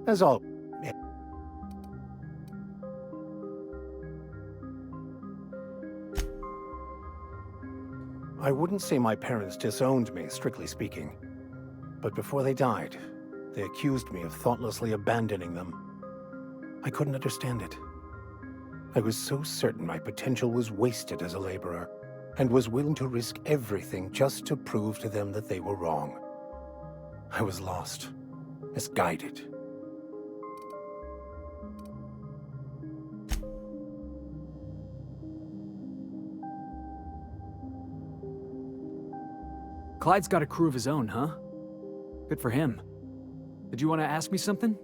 As all. I wouldn't say my parents disowned me, strictly speaking. But before they died, they accused me of thoughtlessly abandoning them. I couldn't understand it. I was so certain my potential was wasted as a laborer, and was willing to risk everything just to prove to them that they were wrong. I was lost, misguided. Clyde's got a crew of his own, huh? Good for him. Did you want to ask me something?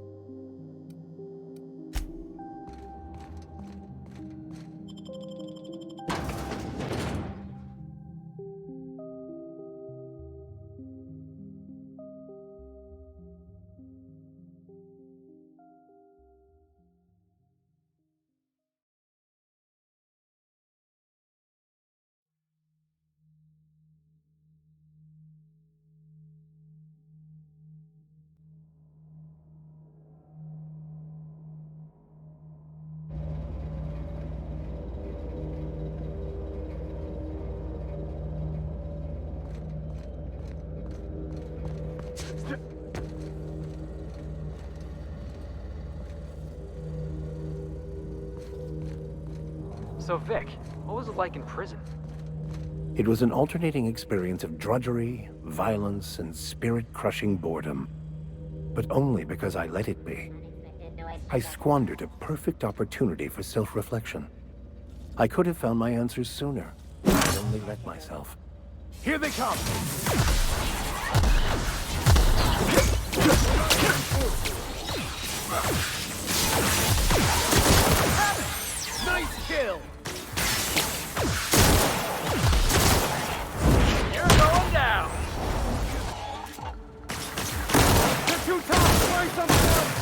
So Vic, what was it like in prison? It was an alternating experience of drudgery, violence, and spirit-crushing boredom. But only because I let it be. I squandered a perfect opportunity for self-reflection. I could have found my answers sooner, if I'd only let myself. Here they come! Nice kill! You're going down! They're too tough! Try something else!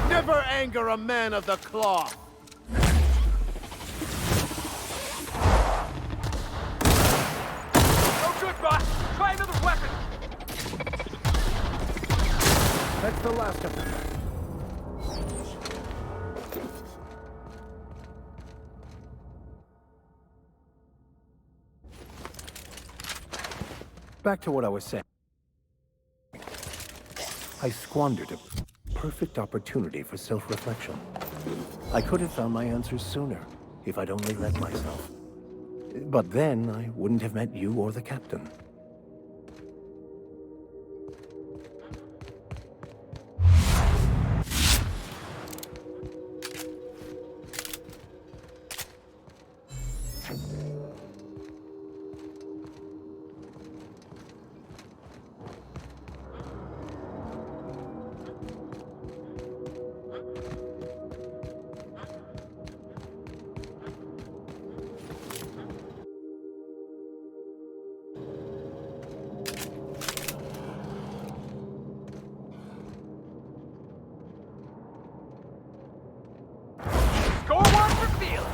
Never anger a man of the cloth! No good, boss! Try another weapon! That's the last of them. Back to what I was saying. I squandered a perfect opportunity for self-reflection. I could have found my answers sooner, if I'd only let myself. But then I wouldn't have met you or the captain. Score one for Felix!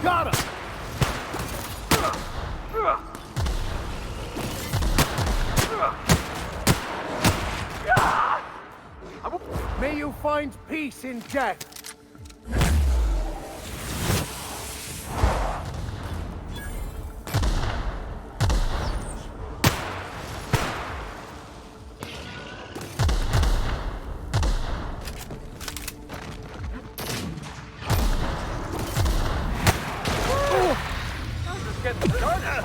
Got him! May you find peace in death! Just getting started!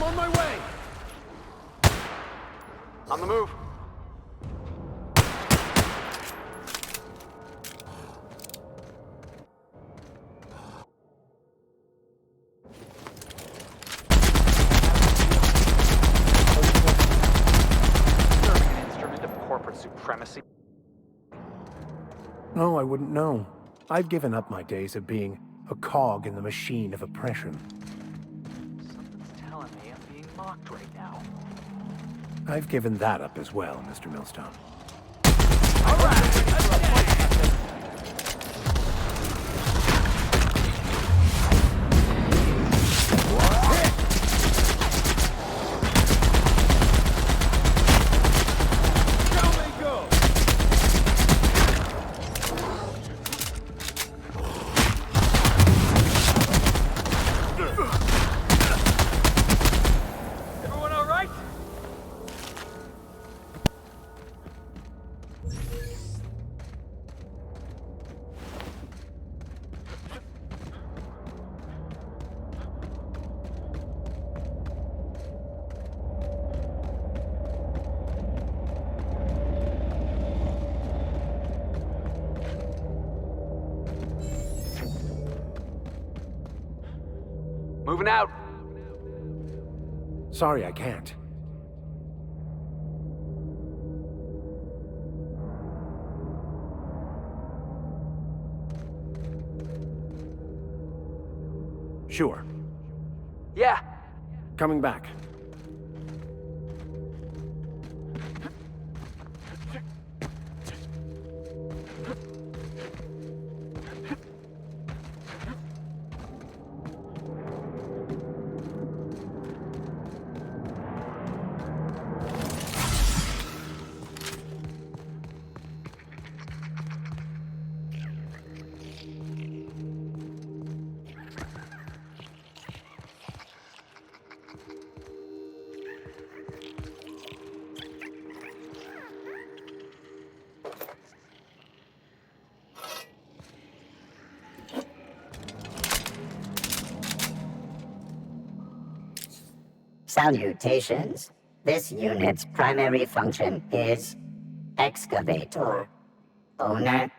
On my way! On the move. Serving an instrument of corporate supremacy. Oh, I wouldn't know. I've given up my days of being a cog in the machine of oppression. Something's telling me I'm being mocked right now. I've given that up as well, Mr. Millstone. All right, let's get it. Everyone all right? Moving out. Sorry, I can't. Sure. Yeah. Coming back. Salutations. This unit's primary function is excavator. Owner,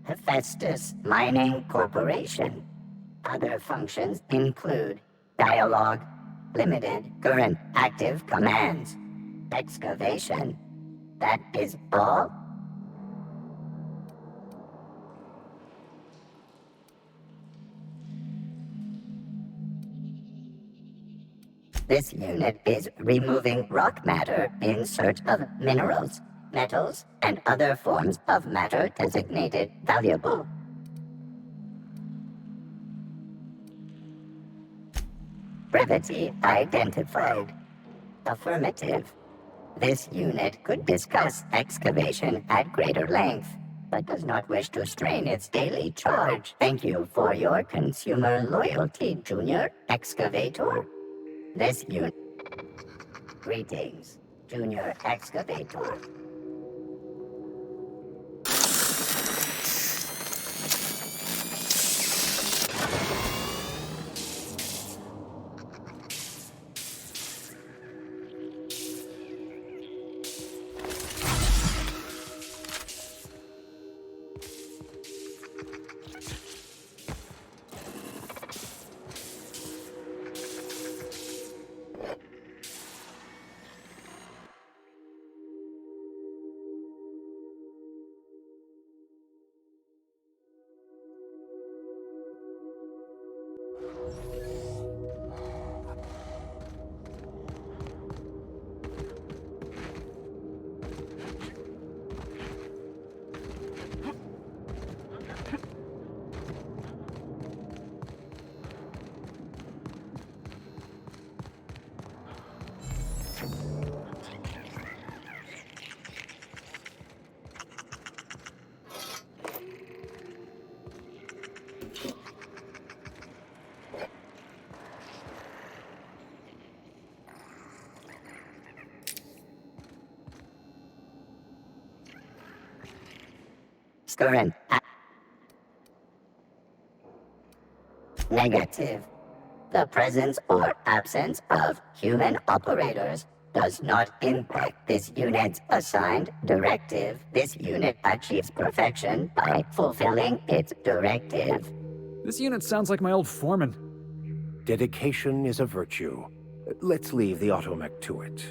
Hephaestus Mining Corporation. Other functions include dialogue, limited current active commands, excavation. That is all. This unit is removing rock matter in search of minerals, metals, and other forms of matter designated valuable. Brevity identified. Affirmative. This unit could discuss excavation at greater length, but does not wish to strain its daily charge. Thank you for your consumer loyalty, Junior Excavator. This unit. Greetings, Junior Excavator. Current. Negative. The presence or absence of human operators does not impact this unit's assigned directive. This unit achieves perfection by fulfilling its directive. This unit sounds like my old foreman. Dedication is a virtue. Let's leave the automech to it.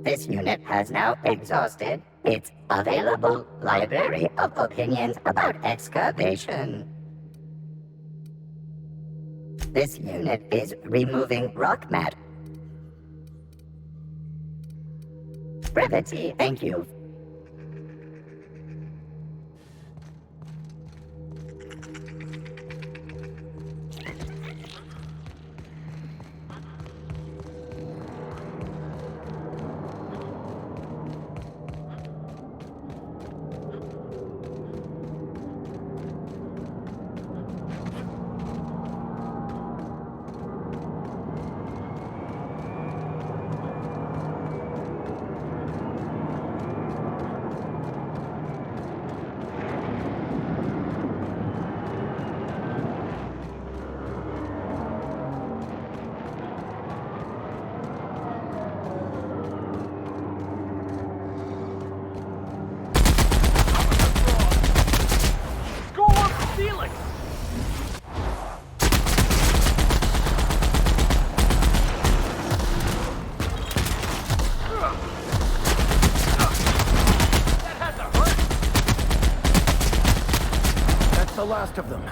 This unit has now exhausted its available library of opinions about excavation. This unit is removing rock matter. Brevity, thank you. Go up, Felix! That had to hurt! That's the last of them.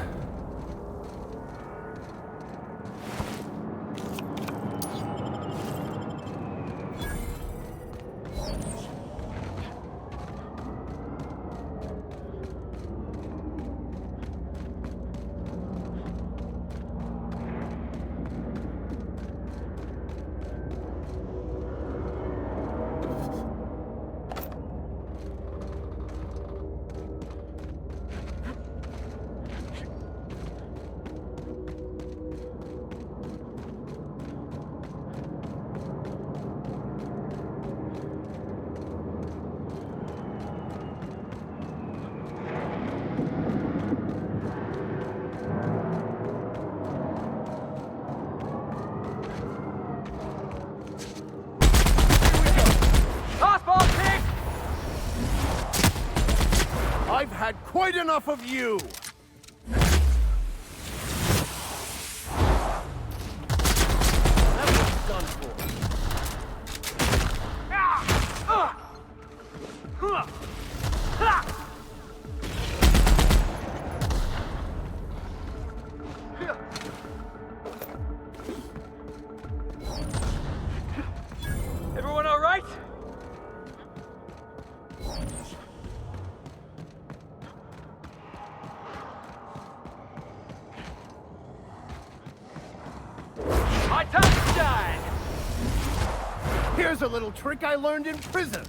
Tossball, pig! I've had quite enough of you! That one's done for. Everyone all right? My time to shine! Here's a little trick I learned in prison.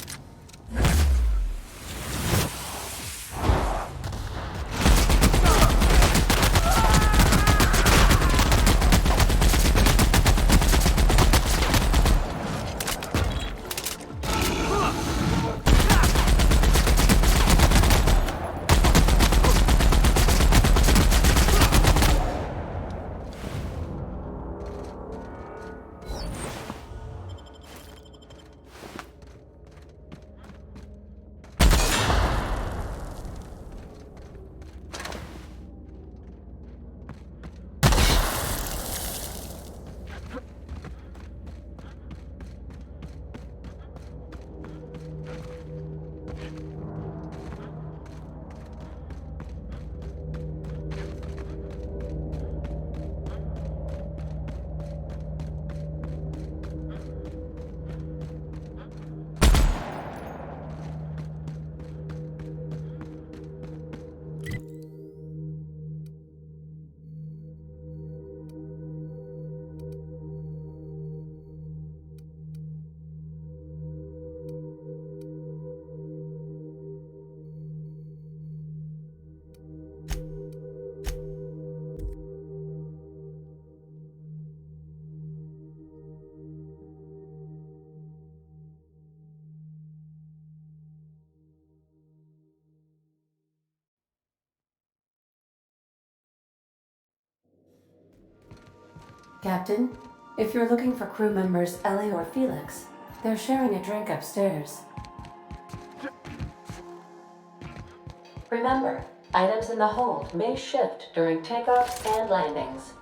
Captain, if you're looking for crew members Ellie or Felix, they're sharing a drink upstairs. Remember, items in the hold may shift during takeoffs and landings.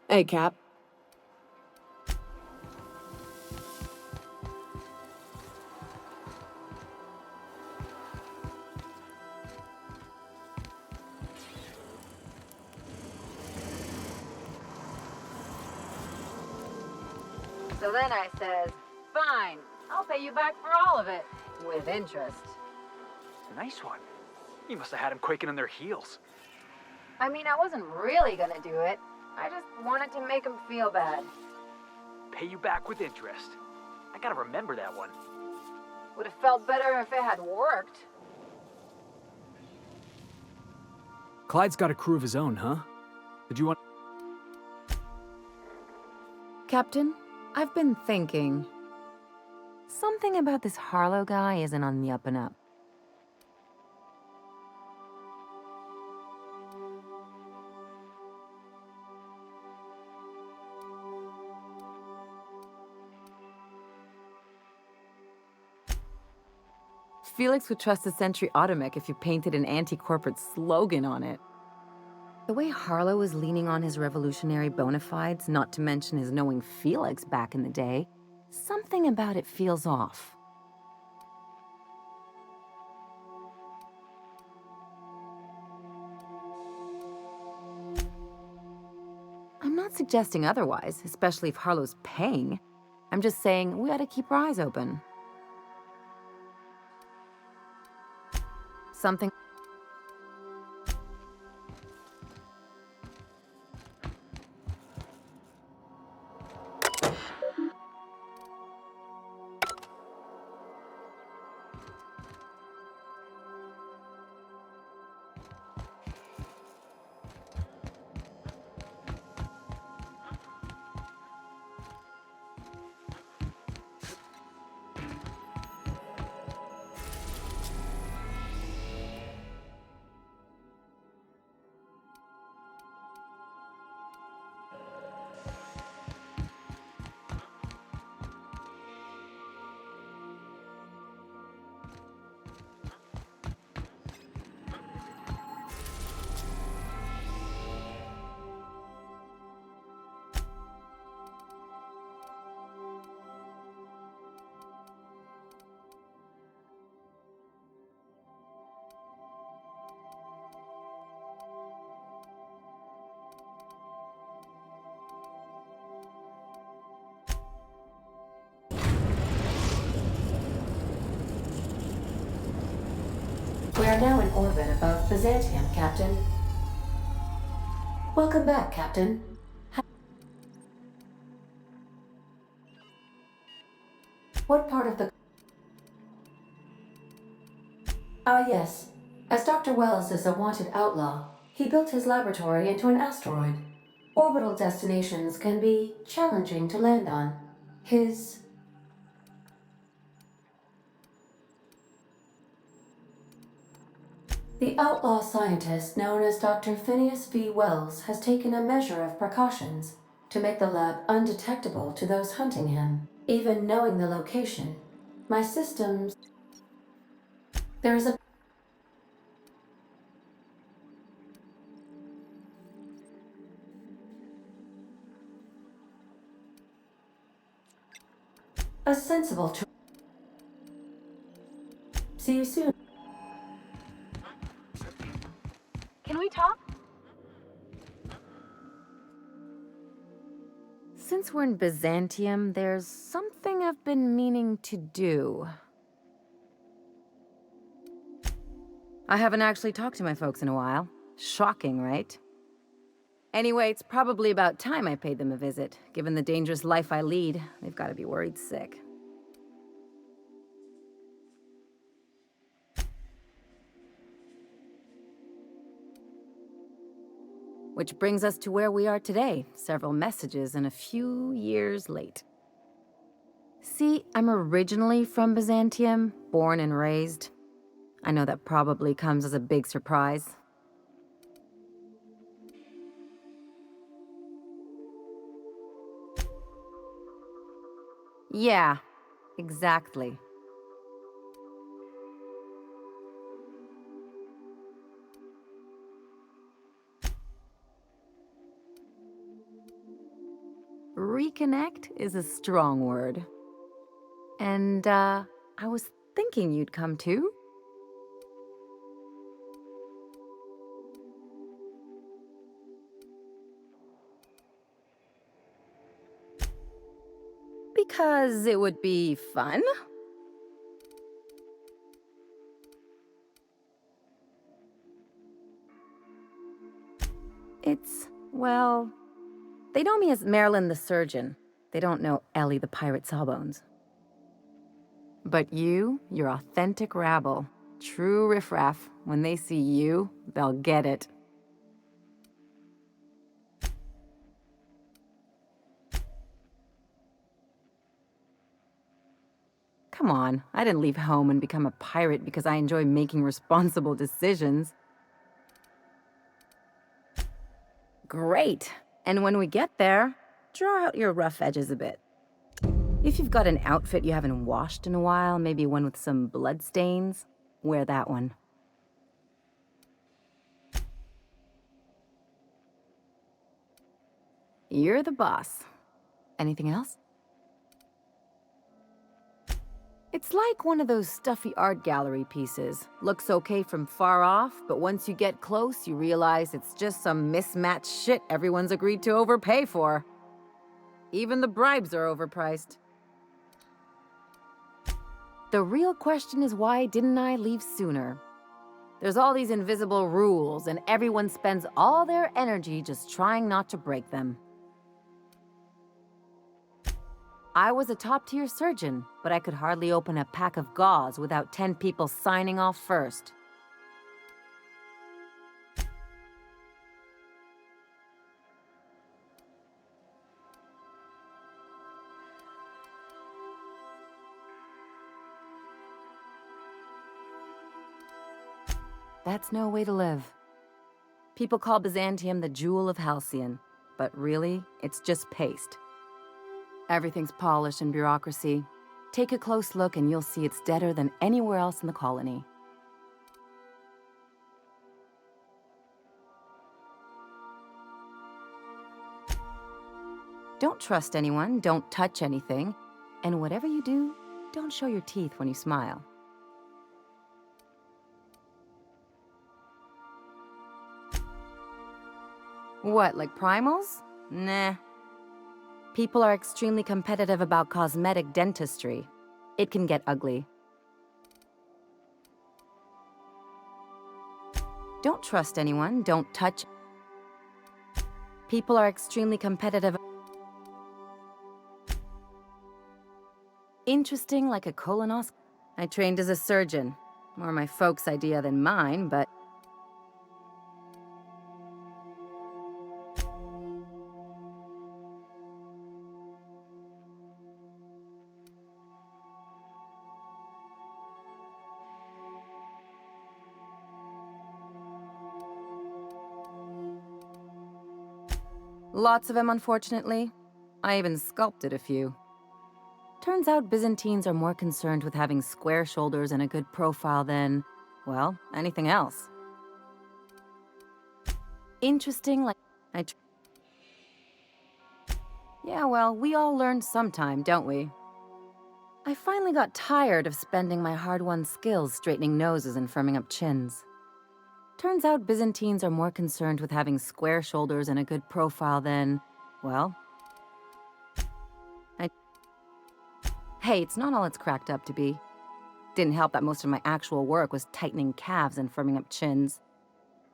Hey, Cap. So then I says, fine, I'll pay you back for all of it, with interest. Nice one. You must have had them quaking in their heels. I mean, I wasn't really gonna do it. I just wanted to make him feel bad. Pay you back with interest. I gotta remember that one. Would have felt better if it had worked. Clyde's got a crew of his own, huh? Did you want... Captain, I've been thinking. Something about this Harlow guy isn't on the up and up. Felix would trust the Sentry Automech if you painted an anti-corporate slogan on it. The way Harlow was leaning on his revolutionary bona fides, not to mention his knowing Felix back in the day, something about it feels off. I'm not suggesting otherwise, especially if Harlow's paying. I'm just saying we ought to keep our eyes open. Something... We are now in orbit above Byzantium, Captain. Welcome back, Captain. What part of the... Ah, yes. As Dr. Wells is a wanted outlaw, he built his laboratory into an asteroid. Orbital destinations can be challenging to land on. The outlaw scientist known as Dr. Phineas V. Wells has taken a measure of precautions to make the lab undetectable to those hunting him. Even knowing the location, my systems... There is a sensible choice. See you soon. Can we talk? Since we're in Byzantium, there's something I've been meaning to do. I haven't actually talked to my folks in a while. Shocking, right? Anyway, it's probably about time I paid them a visit. Given the dangerous life I lead, they've got to be worried sick. Which brings us to where we are today, several messages and a few years late. See, I'm originally from Byzantium, born and raised. I know that probably comes as a big surprise. Yeah, exactly. Reconnect is a strong word. And, I was thinking you'd come too. Because it would be fun? Well, they know me as Marilyn the Surgeon. They don't know Ellie the Pirate Sawbones. But you're authentic rabble. True riffraff. When they see you, they'll get it. Come on, I didn't leave home and become a pirate because I enjoy making responsible decisions. Great! And when we get there, draw out your rough edges a bit. If you've got an outfit you haven't washed in a while, maybe one with some bloodstains, wear that one. You're the boss. Anything else? It's like one of those stuffy art gallery pieces. Looks okay from far off, but once you get close, you realize it's just some mismatched shit everyone's agreed to overpay for. Even the bribes are overpriced. The real question is, why didn't I leave sooner? There's all these invisible rules, and everyone spends all their energy just trying not to break them. I was a top-tier surgeon, but I could hardly open a pack of gauze without 10 people signing off first. That's no way to live. People call Byzantium the jewel of Halcyon, but really, it's just paste. Everything's polished and bureaucracy. Take a close look and you'll see it's deader than anywhere else in the colony. Don't trust anyone, don't touch anything, and whatever you do, don't show your teeth when you smile. What, like primals? Nah. People are extremely competitive about cosmetic dentistry. It can get ugly. Don't trust anyone, don't touch. People are extremely competitive. Interesting like a colonoscopy. I trained as a surgeon. More my folks' idea than mine, but lots of them, unfortunately. I even sculpted a few. Turns out Byzantines are more concerned with having square shoulders and a good profile than, well, anything else. Interesting, like yeah, well, we all learn sometime, don't we? I finally got tired of spending my hard-won skills straightening noses and firming up chins. Turns out Byzantines are more concerned with having square shoulders and a good profile than, well, hey, it's not all it's cracked up to be. Didn't help that most of my actual work was tightening calves and firming up chins.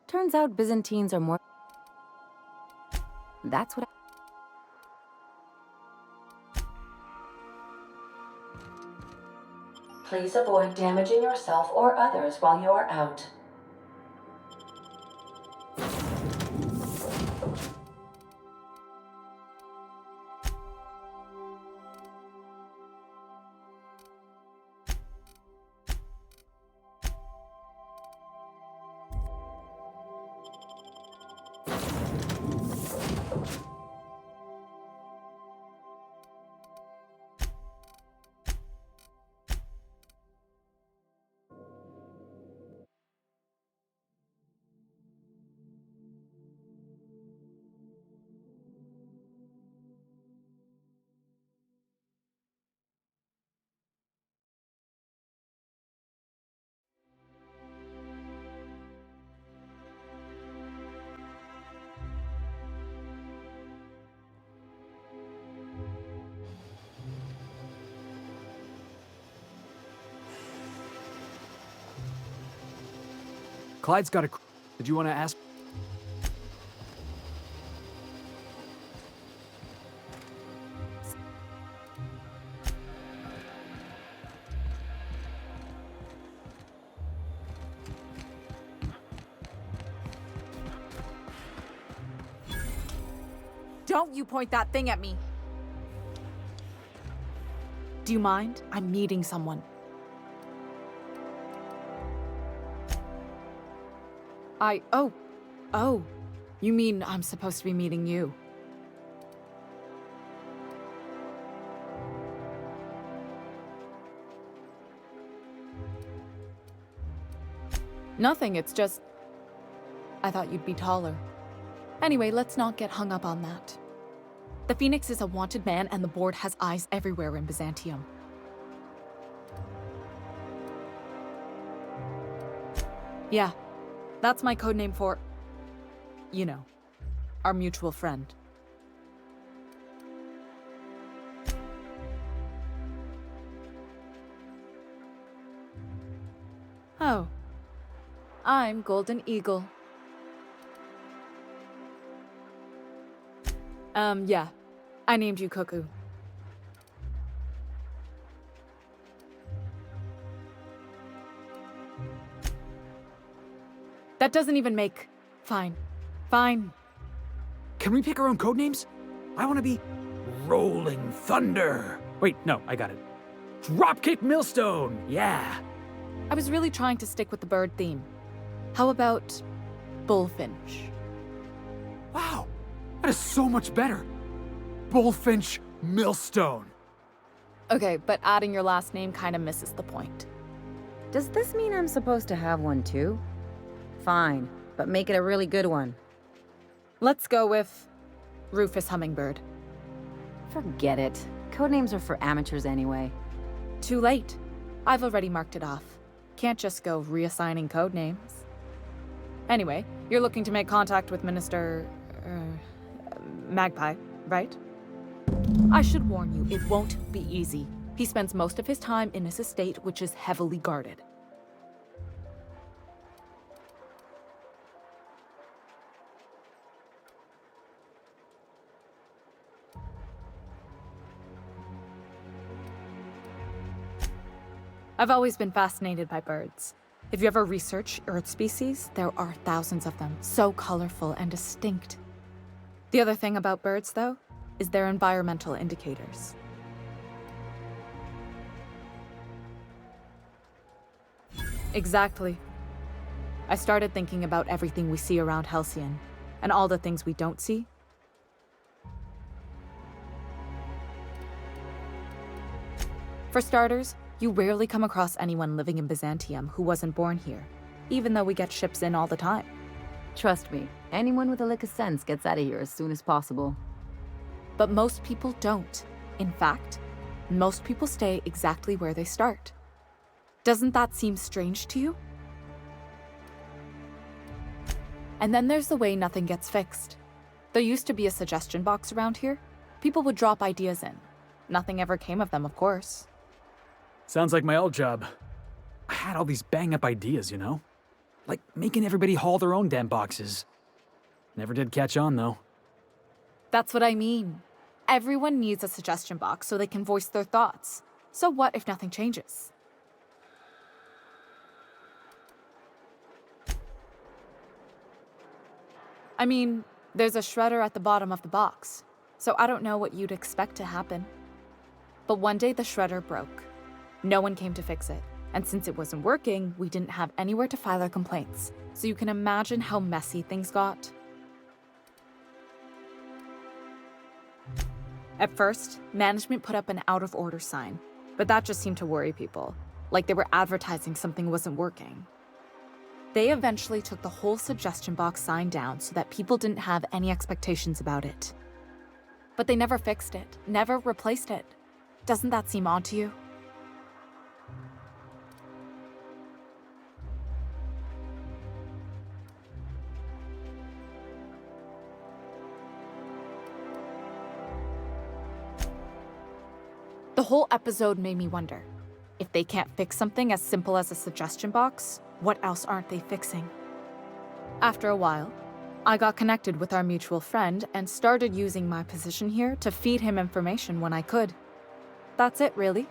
Turns out Byzantines are more... That's what Please avoid damaging yourself or others while you are out. Clyde's got a... Did you want to ask... Don't you point that thing at me! Do you mind? I'm meeting someone. Oh. You mean I'm supposed to be meeting you? Nothing, it's just... I thought you'd be taller. Anyway, let's not get hung up on that. The Phoenix is a wanted man, and the board has eyes everywhere in Byzantium. Yeah, that's my codename for... you know, our mutual friend. Oh. I'm Golden Eagle. Yeah. I named you Cuckoo. That doesn't even make... Fine. Fine. Can we pick our own codenames? I want to be... Rolling Thunder. Wait, no, I got it. Dropkick Millstone, yeah. I was really trying to stick with the bird theme. How about... Bullfinch? Wow, that is so much better. Bullfinch Millstone. Okay, but adding your last name kind of misses the point. Does this mean I'm supposed to have one too? Fine, but make it a really good one. Let's go with... Rufus Hummingbird. Forget it. Codenames are for amateurs anyway. Too late. I've already marked it off. Can't just go reassigning codenames. Anyway, you're looking to make contact with Minister... Magpie, right? I should warn you, it won't be easy. He spends most of his time in his estate, which is heavily guarded. I've always been fascinated by birds. If you ever research Earth species, there are thousands of them, so colorful and distinct. The other thing about birds, though, is their environmental indicators. Exactly. I started thinking about everything we see around Halcyon, and all the things we don't see. For starters, you rarely come across anyone living in Byzantium who wasn't born here, even though we get ships in all the time. Trust me, anyone with a lick of sense gets out of here as soon as possible. But most people don't. In fact, most people stay exactly where they start. Doesn't that seem strange to you? And then there's the way nothing gets fixed. There used to be a suggestion box around here. People would drop ideas in. Nothing ever came of them, of course. Sounds like my old job. I had all these bang-up ideas, you know? Like making everybody haul their own damn boxes. Never did catch on, though. That's what I mean. Everyone needs a suggestion box so they can voice their thoughts. So what if nothing changes? I mean, there's a shredder at the bottom of the box, so I don't know what you'd expect to happen. But one day the shredder broke. No one came to fix it, and since it wasn't working, we didn't have anywhere to file our complaints, so you can imagine how messy things got. At first, management put up an out-of-order sign, but that just seemed to worry people, like they were advertising something wasn't working. They eventually took the whole suggestion box sign down so that people didn't have any expectations about it. But they never fixed it, never replaced it. Doesn't that seem odd to you? The whole episode made me wonder, if they can't fix something as simple as a suggestion box, what else aren't they fixing? After a while, I got connected with our mutual friend and started using my position here to feed him information when I could. That's it, really.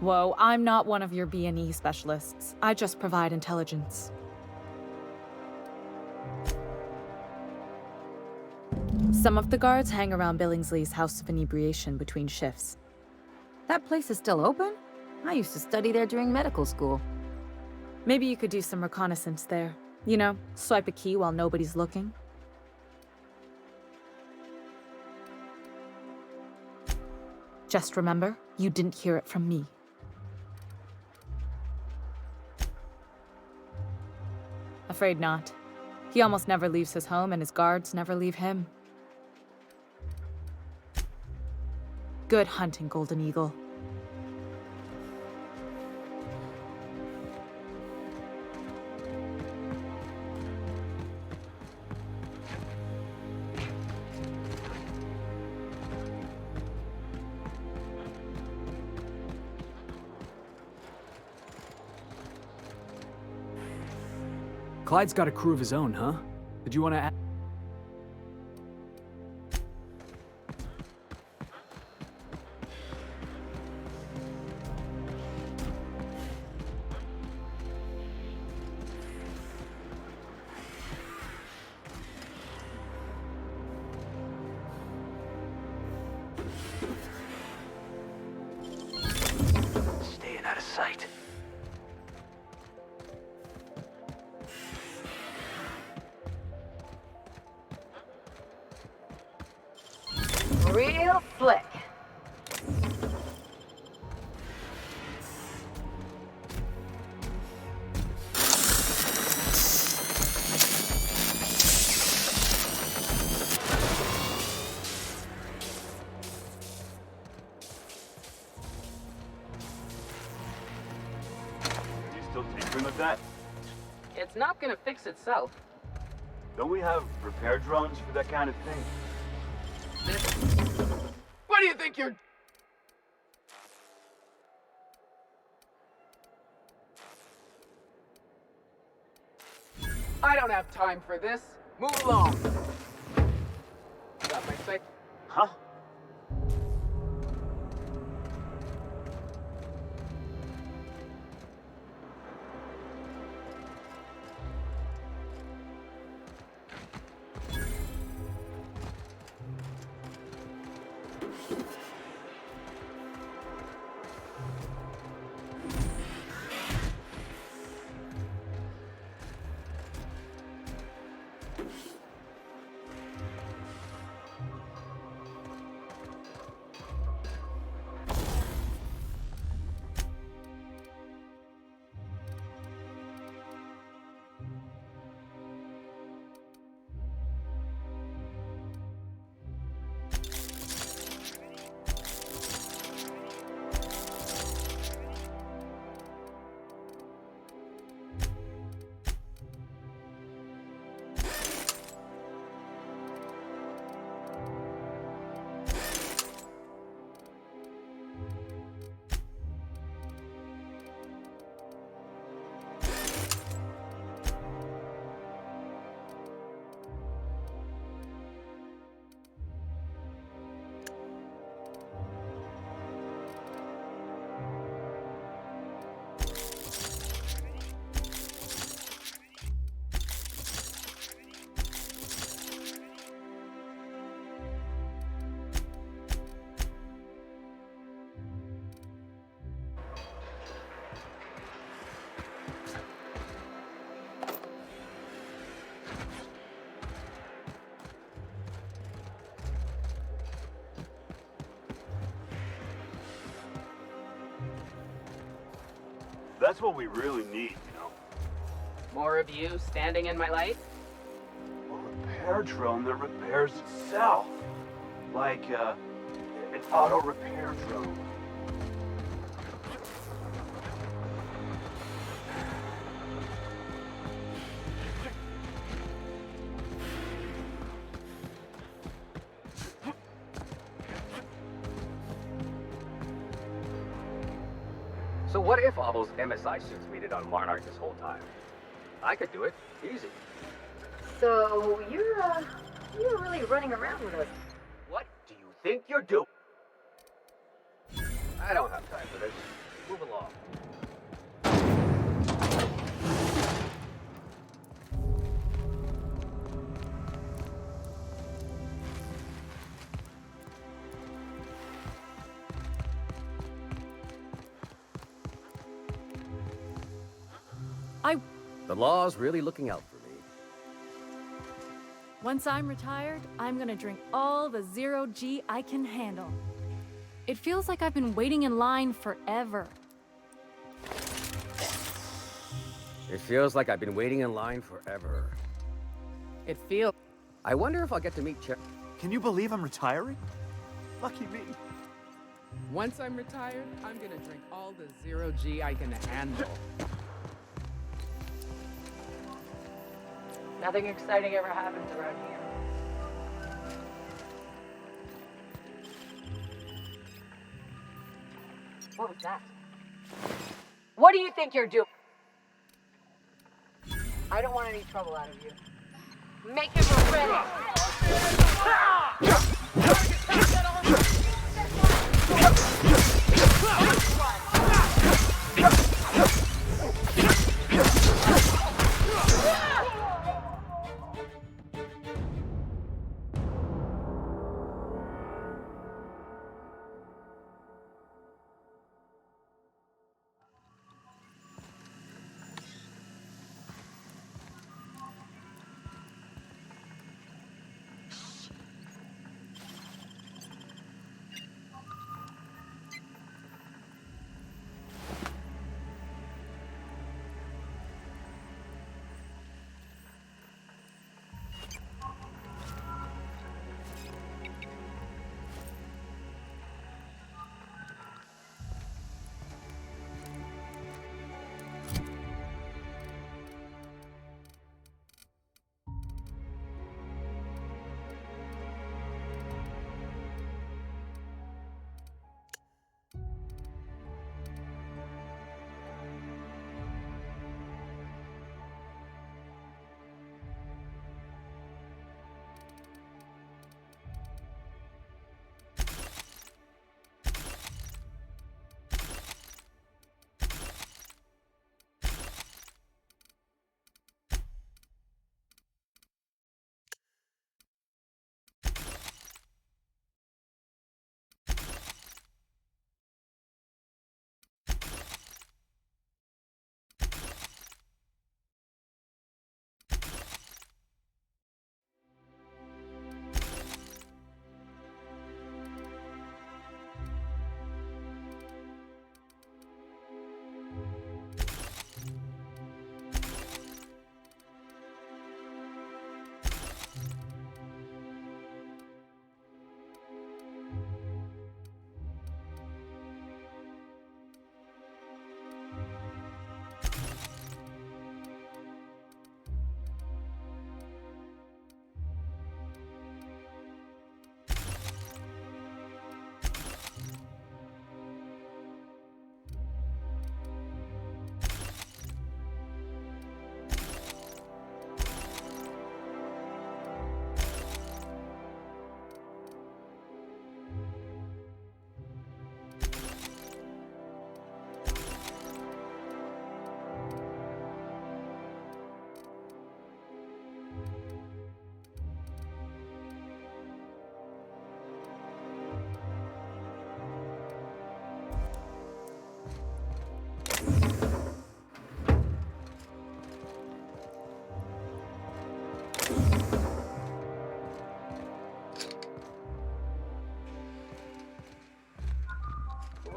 Whoa, I'm not one of your B&E specialists. I just provide intelligence. Some of the guards hang around Billingsley's House of Inebriation between shifts. That place is still open? I used to study there during medical school. Maybe you could do some reconnaissance there. You know, swipe a key while nobody's looking. Just remember, you didn't hear it from me. Afraid not. He almost never leaves his home, and his guards never leave him. Good hunting, Golden Eagle. Clyde's got a crew of his own, huh? Did you want to add? Staying out of sight. Real slick. You still tinkering with that? It's not gonna fix itself. Don't we have repair drones for that kind of thing? What do you think you're... I don't have time for this. Move along. Got my sight. Huh? That's what we really need, you know? More of you standing in my light? A repair drone that repairs itself. Like, an auto repair drone. So So what if all those MSI suits waited on Monarch this whole time? I could do it. Easy. So you're really running around with us. What do you think you're doing? I don't have time for this. Move along. The law's really looking out for me. Once I'm retired, I'm gonna drink all the zero G I can handle. It feels like I've been waiting in line forever. It feels like I've been waiting in line forever. It feels... I wonder if I'll get to meet Can you believe I'm retiring? Lucky me. Once I'm retired, I'm gonna drink all the zero G I can handle. Nothing exciting ever happens around here. What was that? What do you think you're doing? I don't want any trouble out of you. Make him ready!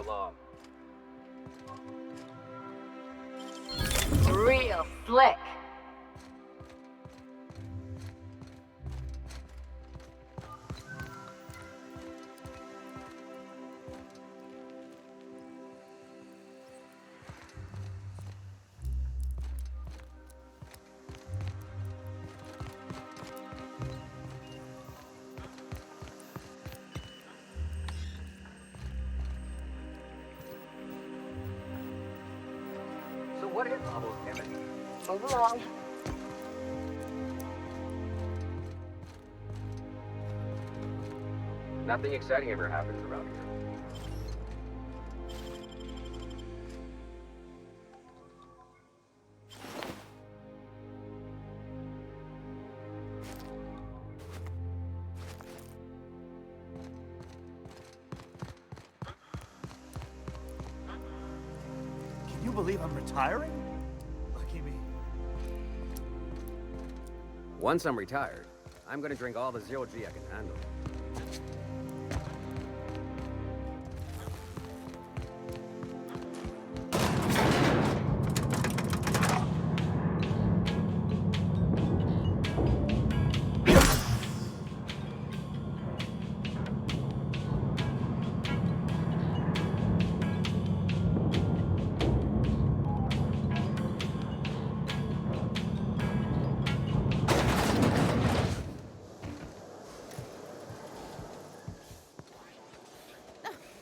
along. Real slick. what is almost heaven? Move along. Nothing exciting ever happens around here. Can you believe I'm retiring? Lucky me. Once I'm retired, I'm gonna drink all the zero G I can handle.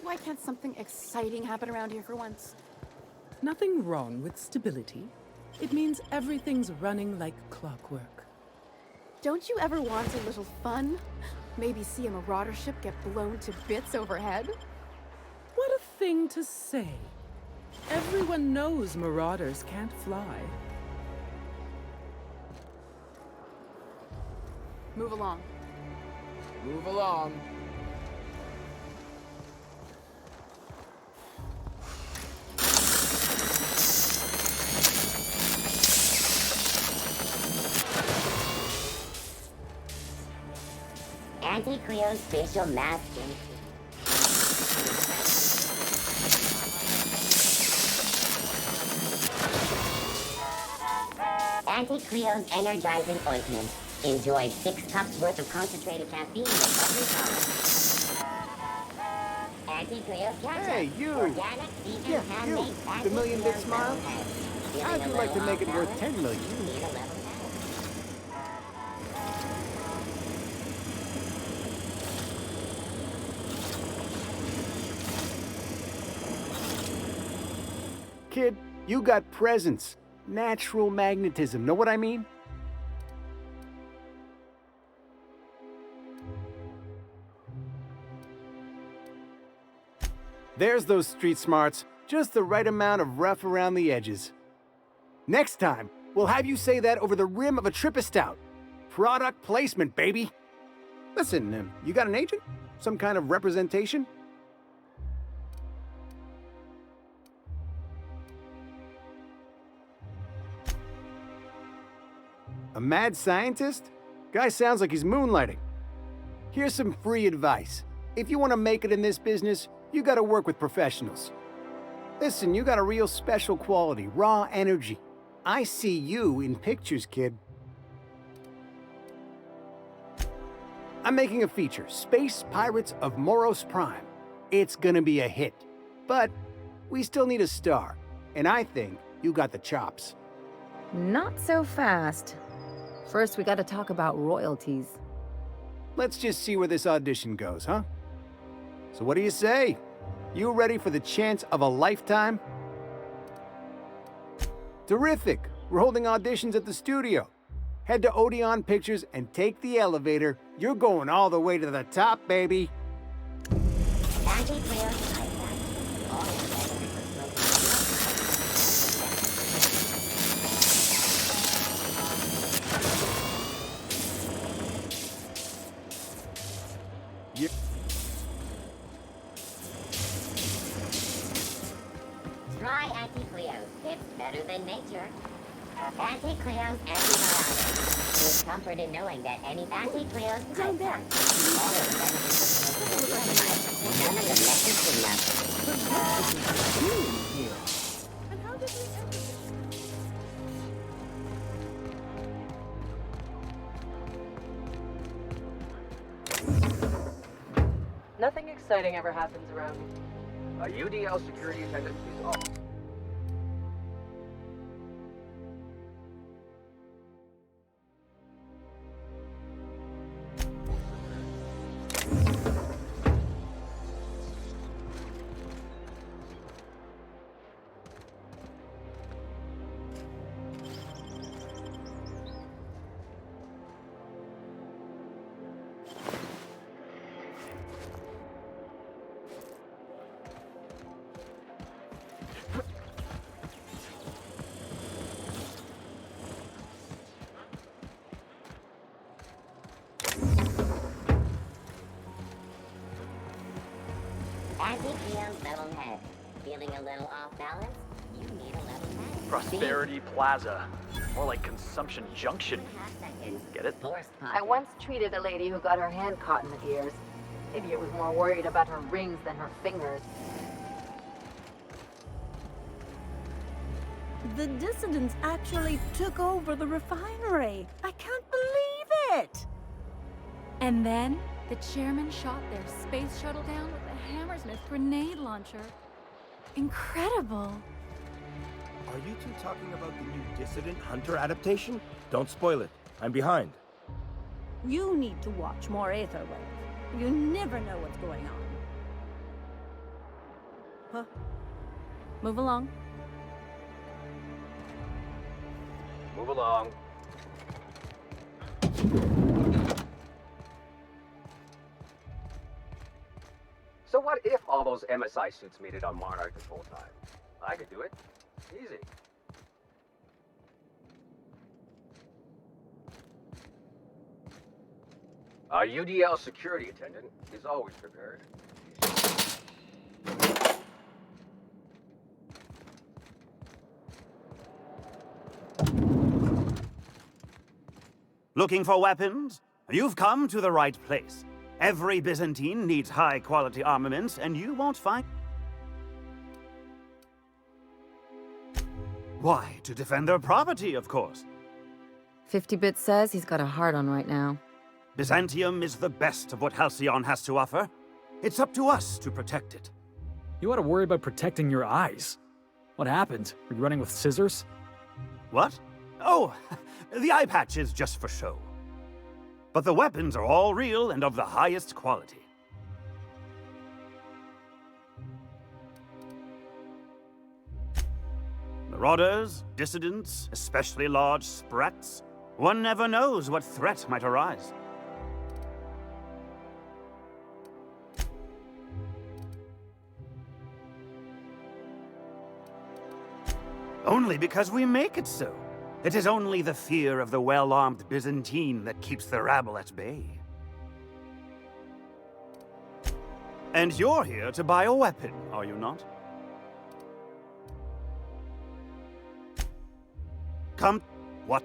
Why can't something exciting happen around here for once? Nothing wrong with stability. It means everything's running like clockwork. Don't you ever want a little fun? Maybe see a marauder ship get blown to bits overhead? What a thing to say. Everyone knows marauders can't fly. Move along. Move along. Anti-Creo's facial mask. Anti-Creo's energizing ointment. Enjoy 6 cups worth of concentrated caffeine with every cup. Anti-Creo's ketchup. Hey, you! Organic, vegan, Yeah, handmade, you! The million bit smile? Feeling How'd a you like to little make it off worth balance? 10 million? Need a level Kid, you got presence. Natural magnetism. Know what I mean? There's those street smarts. Just the right amount of rough around the edges. Next time, we'll have you say that over the rim of a Trippa Stout. Product placement, baby. Listen, you got an agent? Some kind of representation? A mad scientist? Guy sounds like he's moonlighting. Here's some free advice. If you want to make it in this business, you gotta work with professionals. Listen, you got a real special quality, raw energy. I see you in pictures, kid. I'm making a feature, Space Pirates of Moros Prime. It's gonna be a hit. But we still need a star, and I think you got the chops. Not so fast. First, we gotta talk about royalties. Let's just see where this audition goes, huh? So what do you say? You ready for the chance of a lifetime? Terrific! We're holding auditions at the studio. Head to Odeon Pictures and take the elevator. You're going all the way to the top, baby. Try Anti-Cleos. It's better than nature. Anti-Cleos antibiotics. There's comfort in knowing that any Anti-Cleos Down there. all of the benefits of smoking none of the methods enough. And how did we ever get Nothing exciting ever happens around here. A UDL security attendant is off. feeling a little off balance? You need a level head. Prosperity Plaza. More like Consumption Junction. Get it? I once treated a lady who got her hand caught in the gears. Maybe it was more worried about her rings than her fingers. The dissidents actually took over the refinery. I can't believe it! And then, the chairman shot their space shuttle down with a Hammersmith grenade launcher. Incredible. Are you two talking about the new Dissident Hunter adaptation? Don't spoil it. I'm behind. You need to watch more Aetherwave. You never know what's going on. Huh? Move along. Move along. So what if all those MSI suits made it on Monarch this whole time? I could do it. Easy. Our UDL security attendant is always prepared. Looking for weapons? You've come to the right place. Every Byzantine needs high-quality armaments, and you won't find... Why, to defend their property, of course. 50-Bit says he's got a hard on right now. Byzantium is the best of what Halcyon has to offer. It's up to us to protect it. You ought to worry about protecting your eyes. What happened? Were you running with scissors? What? Oh, the eye patch is just for show. But the weapons are all real and of the highest quality. Marauders, dissidents, especially large sprats. One never knows what threat might arise. Only because we make it so. It is only the fear of the well-armed Byzantine that keeps the rabble at bay. And you're here to buy a weapon, are you not? Come... What?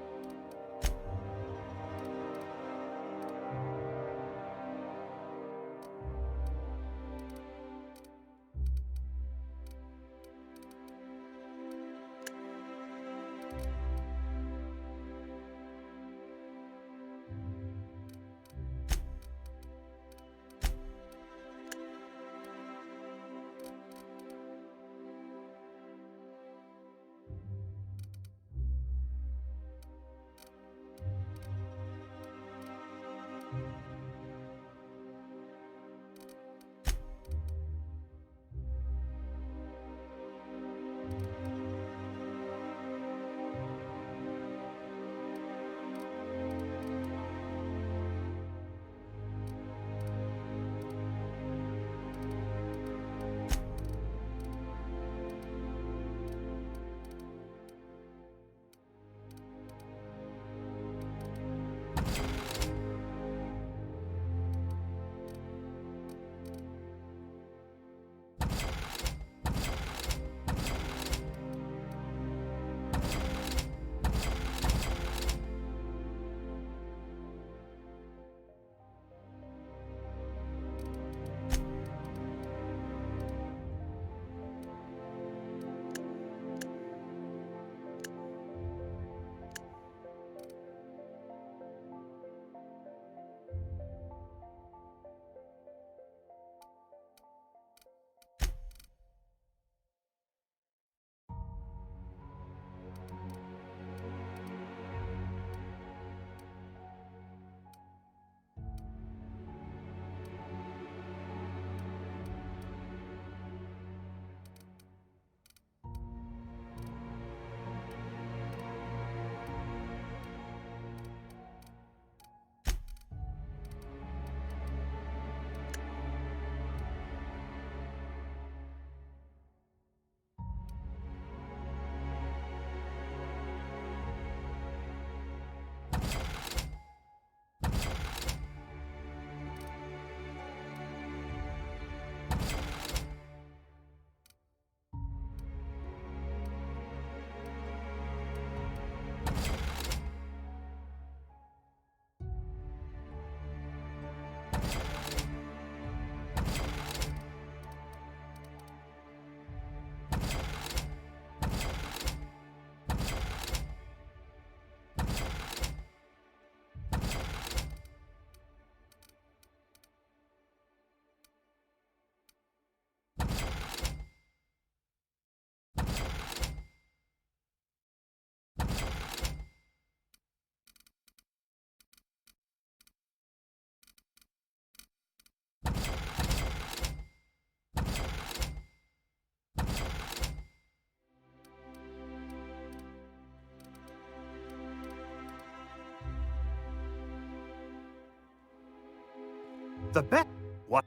The bet? What?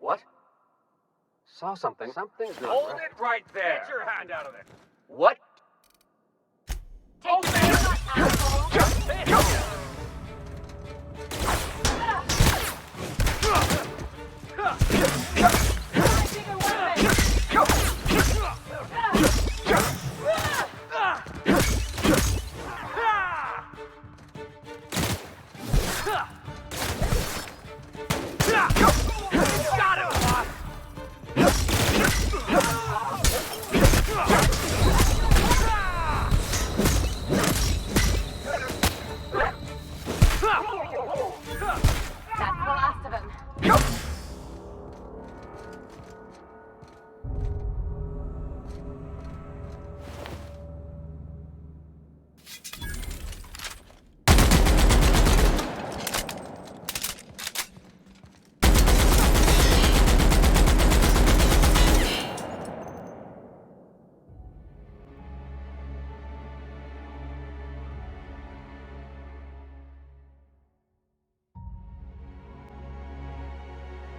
What? Saw something. Something's not Hold right. it right there. Get your hand out of there. What? Take your shot, asshole! That's the last of him.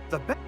The bet?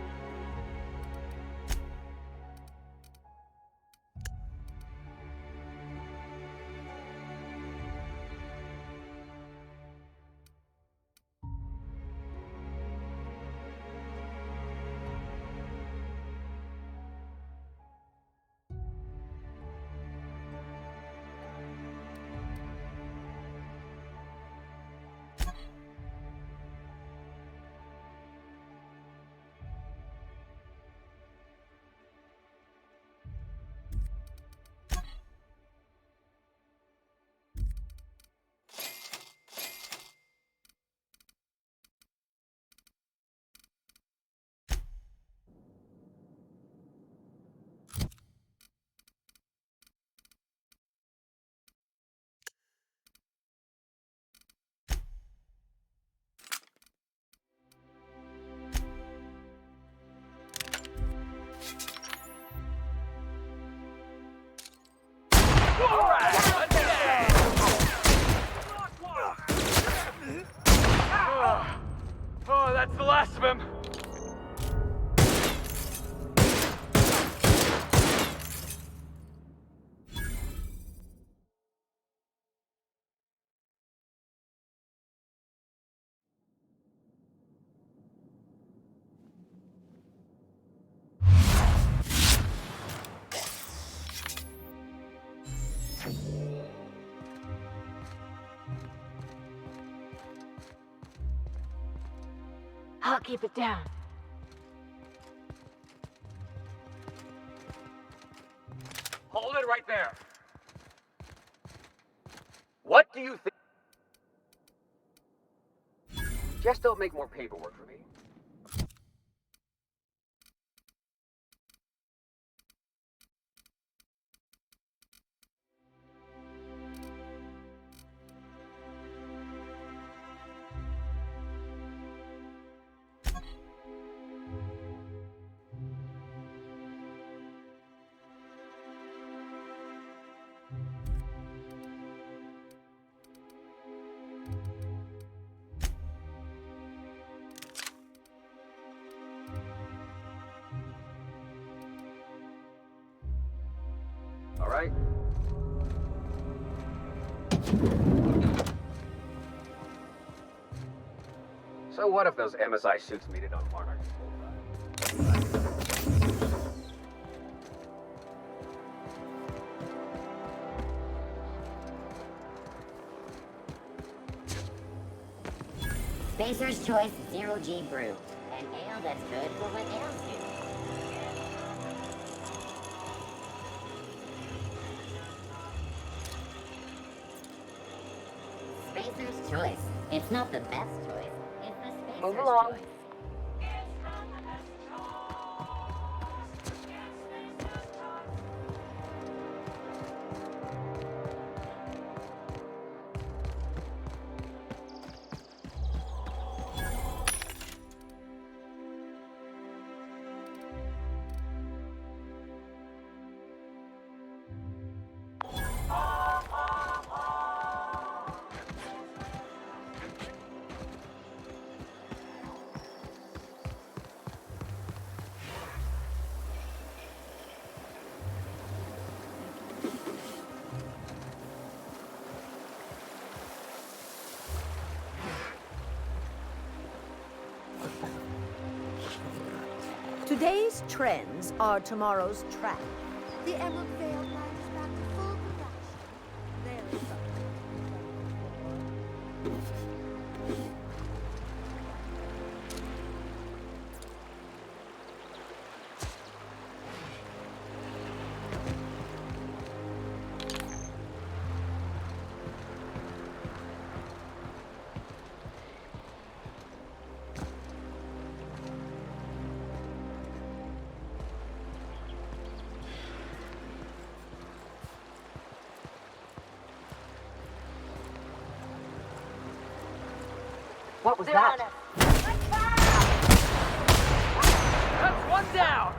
that's the last of him. I'll keep it down. Hold it right there. What do you think? Just don't make more paperwork for me. All right. So what if those MSI suits meted on Monarch? Spacer's Choice Zero G Brew. An ale that's good for what ails you. Spacer's Choice. It's not the best choice. It's the Spacer's Move along. Choice. Today's trends are tomorrow's trap. The Emerald Vale line is back to full production. There is What was that? That's one down.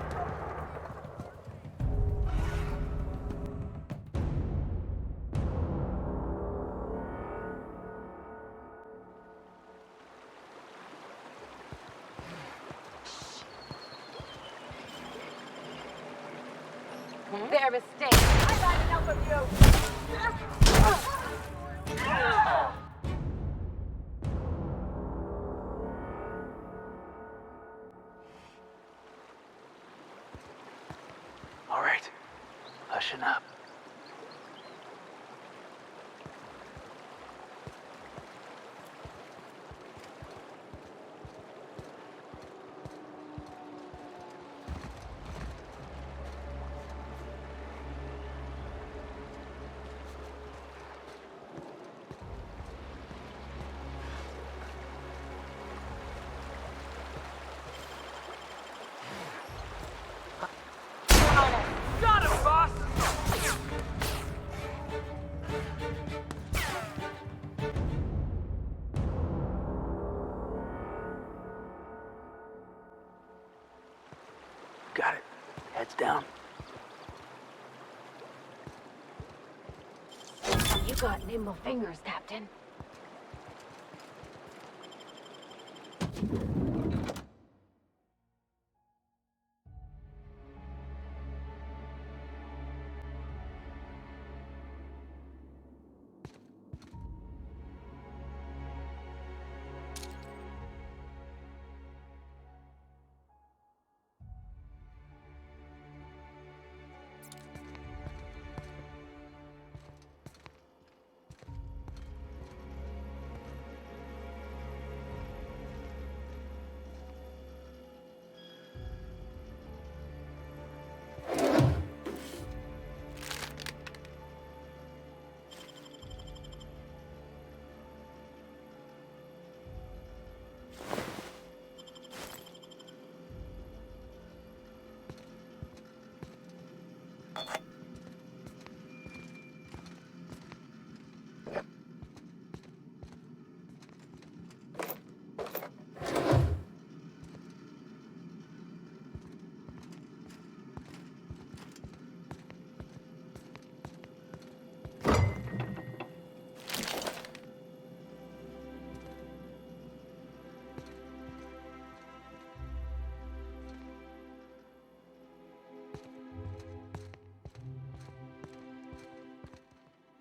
Their mistake. I've had enough of you. All right, hushing up. Got him, boss. Got it. Heads down. You got nimble fingers, Captain.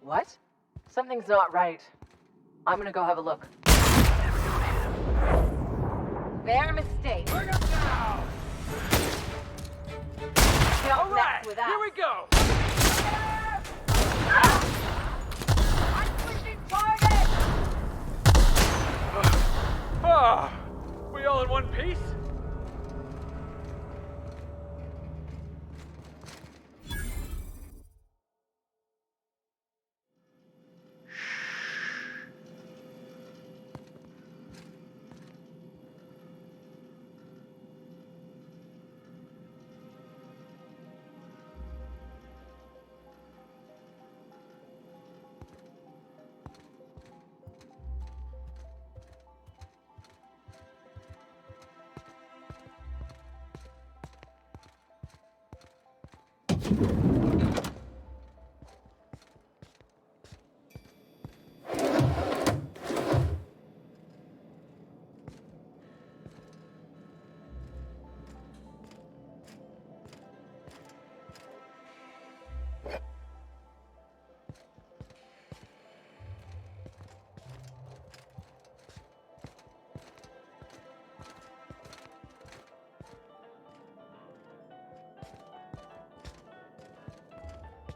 What? Something's not right. I'm gonna go have a look. Their mistake. Bring him down! Don't All right, mess with us. here we go! I'm pushing target! Ah, we all in one piece?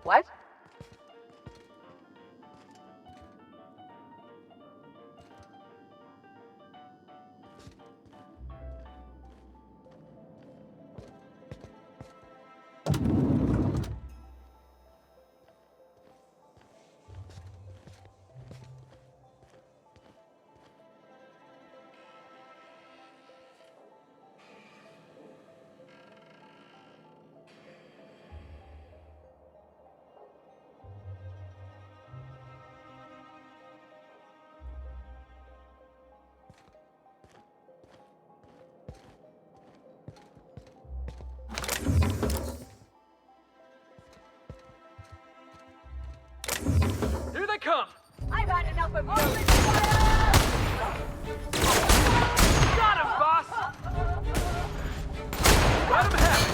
What? Here they come! I've had enough of you! Got him, boss! Let him have it!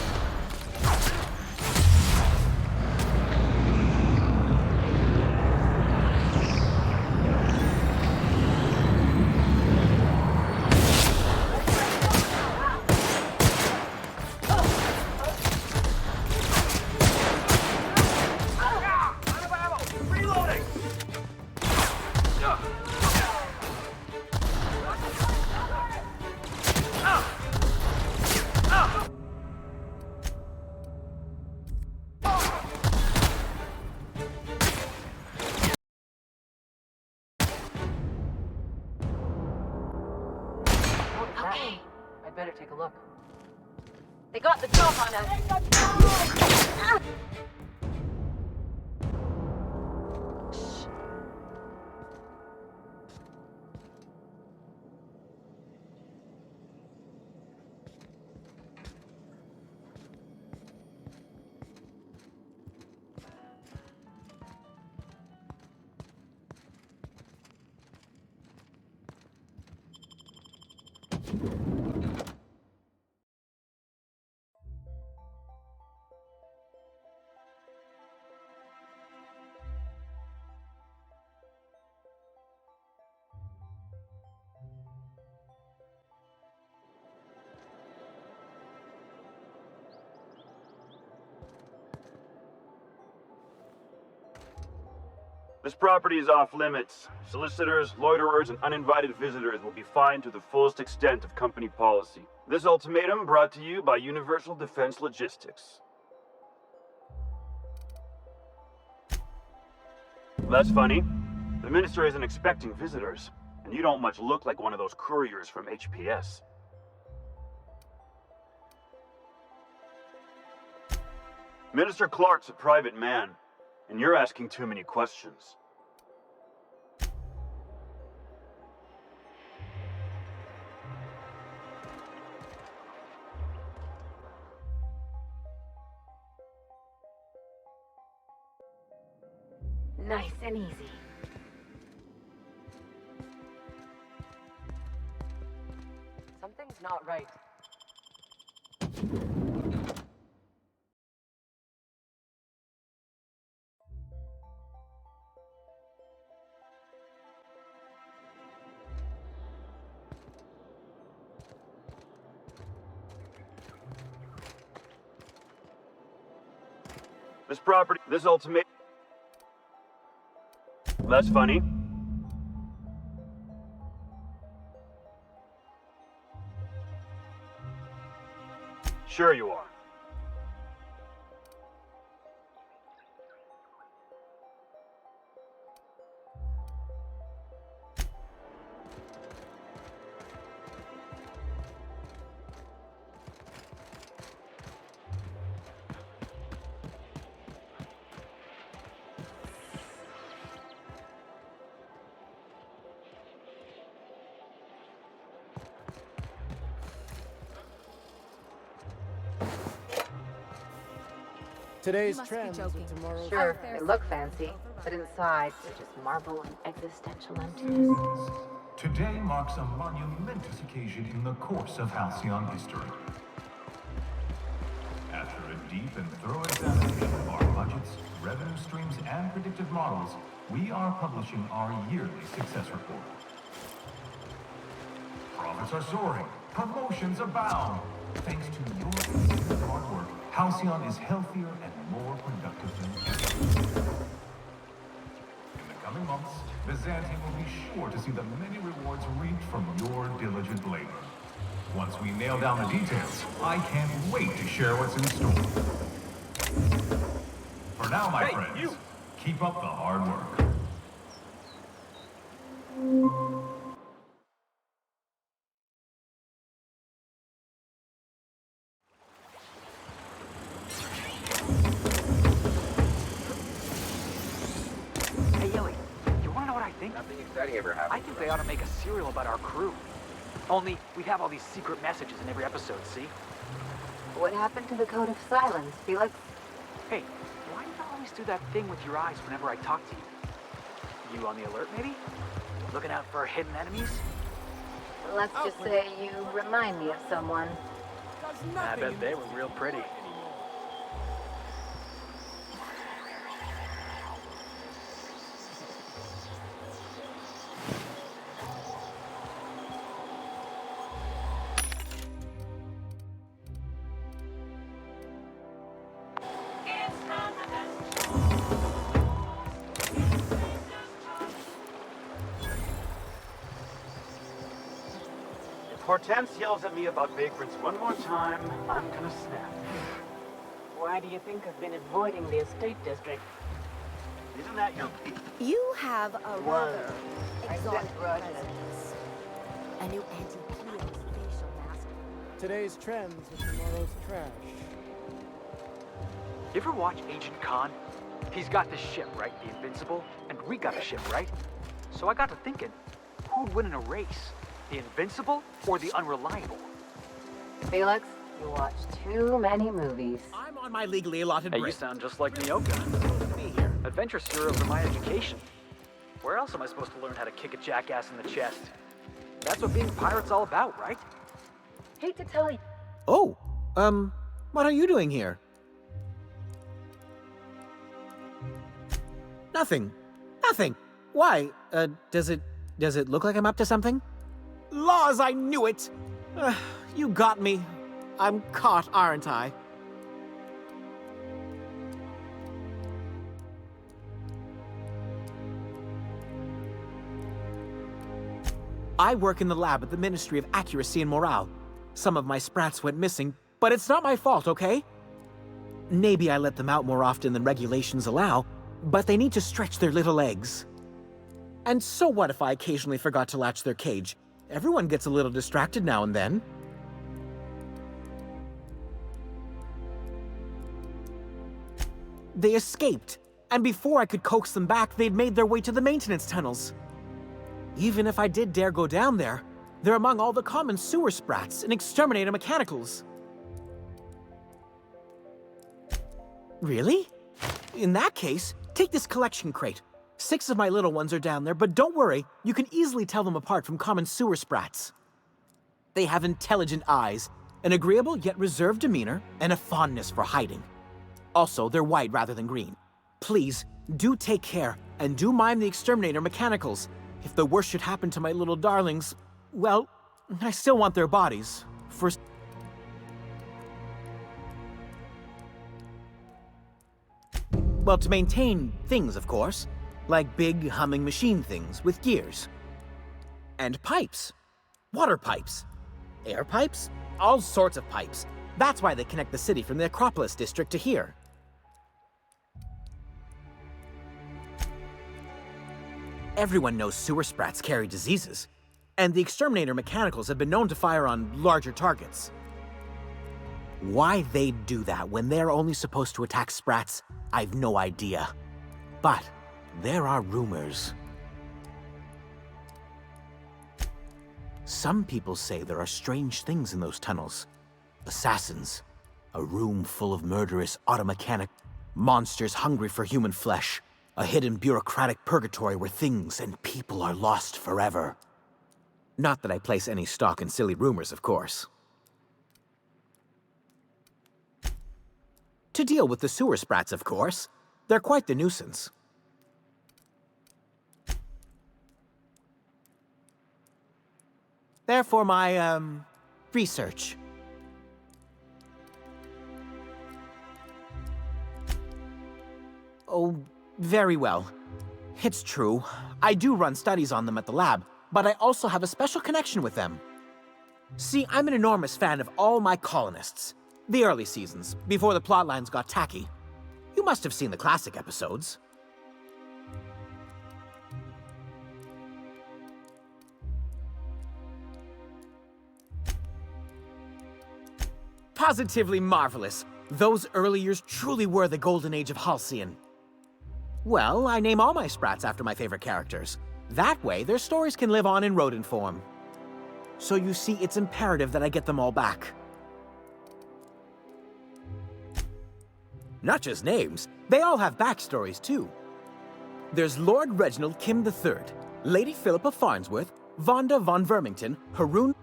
Reloading! Okay. I'd better take a look. They got the drop on us. This property is off limits. Solicitors, loiterers, and uninvited visitors will be fined to the fullest extent of company policy. This ultimatum brought to you by Universal Defense Logistics. That's funny. The minister isn't expecting visitors, and you don't much look like one of those couriers from HPS. Minister Clark's a private man, and you're asking too many questions. Nice and easy. Something's not right. This property, this ultimatum. That's funny. Sure you are. Today's must be trends joking. and tomorrow's... Sure, they look fancy, but inside, they're just marble and existential emptiness. Today marks a monumentous occasion in the course of Halcyon history. After a deep and thorough examination of our budgets, revenue streams, and predictive models, we are publishing our yearly success report. Profits are soaring, promotions abound. Thanks to your consistent hard work, Halcyon is healthier and more productive than ever. In the coming months, Byzantium will be sure to see the many rewards reaped from your diligent labor. Once we nail down the details, I can't wait to share what's in store. For now, my friends, keep up the hard work. Hey, Yelly, you wanna know what I think? Nothing exciting ever happened. I think they ought to make a serial about our crew. Only, we'd have all these secret messages in every episode, see? What happened to the Code of Silence, Felix? Hey, why do you always do that thing with your eyes whenever I talk to you? You on the alert, maybe? Looking out for hidden enemies? Let's just say you remind me of someone. I bet they were real pretty. If Hortense yells at me about vagrants one more time, I'm gonna snap. Why do you think I've been avoiding the estate district? Isn't that your... You have a rather exotic Roger. presence. A new anti-Cleo's facial mask. Today's trends and tomorrow's trash. You ever watch Agent Khan? He's got this ship, right? The Invincible? And we got a ship, right? So I got to thinking, who'd win in a race? The Invincible or the Unreliable? Felix, you watch too many movies. I'm on my legally allotted Hey, break. you sound just like Nyoka. Adventure serials are my education. Where else am I supposed to learn how to kick a jackass in the chest? That's what being a pirate's all about, right? Hate to tell you. Oh, what are you doing here? Nothing. Nothing. Why? Does it look like I'm up to something? Laws, I knew it! You got me. I'm caught, aren't I? I work in the lab at the Ministry of Accuracy and Morale. Some of my sprats went missing, but it's not my fault, okay? Maybe I let them out more often than regulations allow, but they need to stretch their little legs. And so what if I occasionally forgot to latch their cage? Everyone gets a little distracted now and then. They escaped, and before I could coax them back, they'd made their way to the maintenance tunnels. Even if I did dare go down there, they're among all the common sewer sprats and exterminator mechanicals. Really? In that case, take this collection crate. 6 of my little ones are down there, but don't worry, you can easily tell them apart from common sewer sprats. They have intelligent eyes, an agreeable yet reserved demeanor, and a fondness for hiding. Also, they're white rather than green. Please, do take care, and do mind the exterminator mechanicals. If the worst should happen to my little darlings, well, I still want their bodies. For... Well, to maintain things, of course. Like big, humming machine things with gears. And pipes. Water pipes. Air pipes? All sorts of pipes. That's why they connect the city from the Acropolis district to here. Everyone knows sewer sprats carry diseases, and the Exterminator mechanicals have been known to fire on larger targets. Why they'd do that when they're only supposed to attack sprats, I've no idea. But there are rumors. Some people say there are strange things in those tunnels. Assassins, a room full of murderous automechanic monsters hungry for human flesh, a hidden bureaucratic purgatory where things and people are lost forever. Not that I place any stock in silly rumors, of course. To deal with the sewer sprats, of course. They're quite the nuisance. Therefore, my, research. Oh, very well. It's true. I do run studies on them at the lab, but I also have a special connection with them. See, I'm an enormous fan of all my colonists. The early seasons, before the plotlines got tacky. You must have seen the classic episodes. Positively marvelous. Those early years truly were the golden age of Halcyon. Well, I name all my sprats after my favorite characters. That way, their stories can live on in rodent form. So you see, it's imperative that I get them all back. Not just names, they all have backstories too. There's Lord Reginald Kim III, Lady Philippa Farnsworth, Vonda von Vermington, Haroon...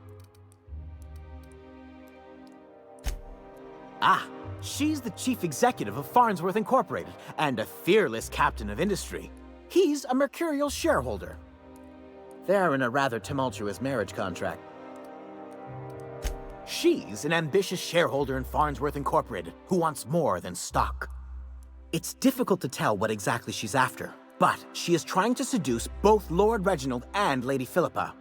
Ah, she's the chief executive of Farnsworth Incorporated and a fearless captain of industry. He's a mercurial shareholder. They're in a rather tumultuous marriage contract. She's an ambitious shareholder in Farnsworth Incorporated who wants more than stock. It's difficult to tell what exactly she's after, but she is trying to seduce both Lord Reginald and Lady Philippa.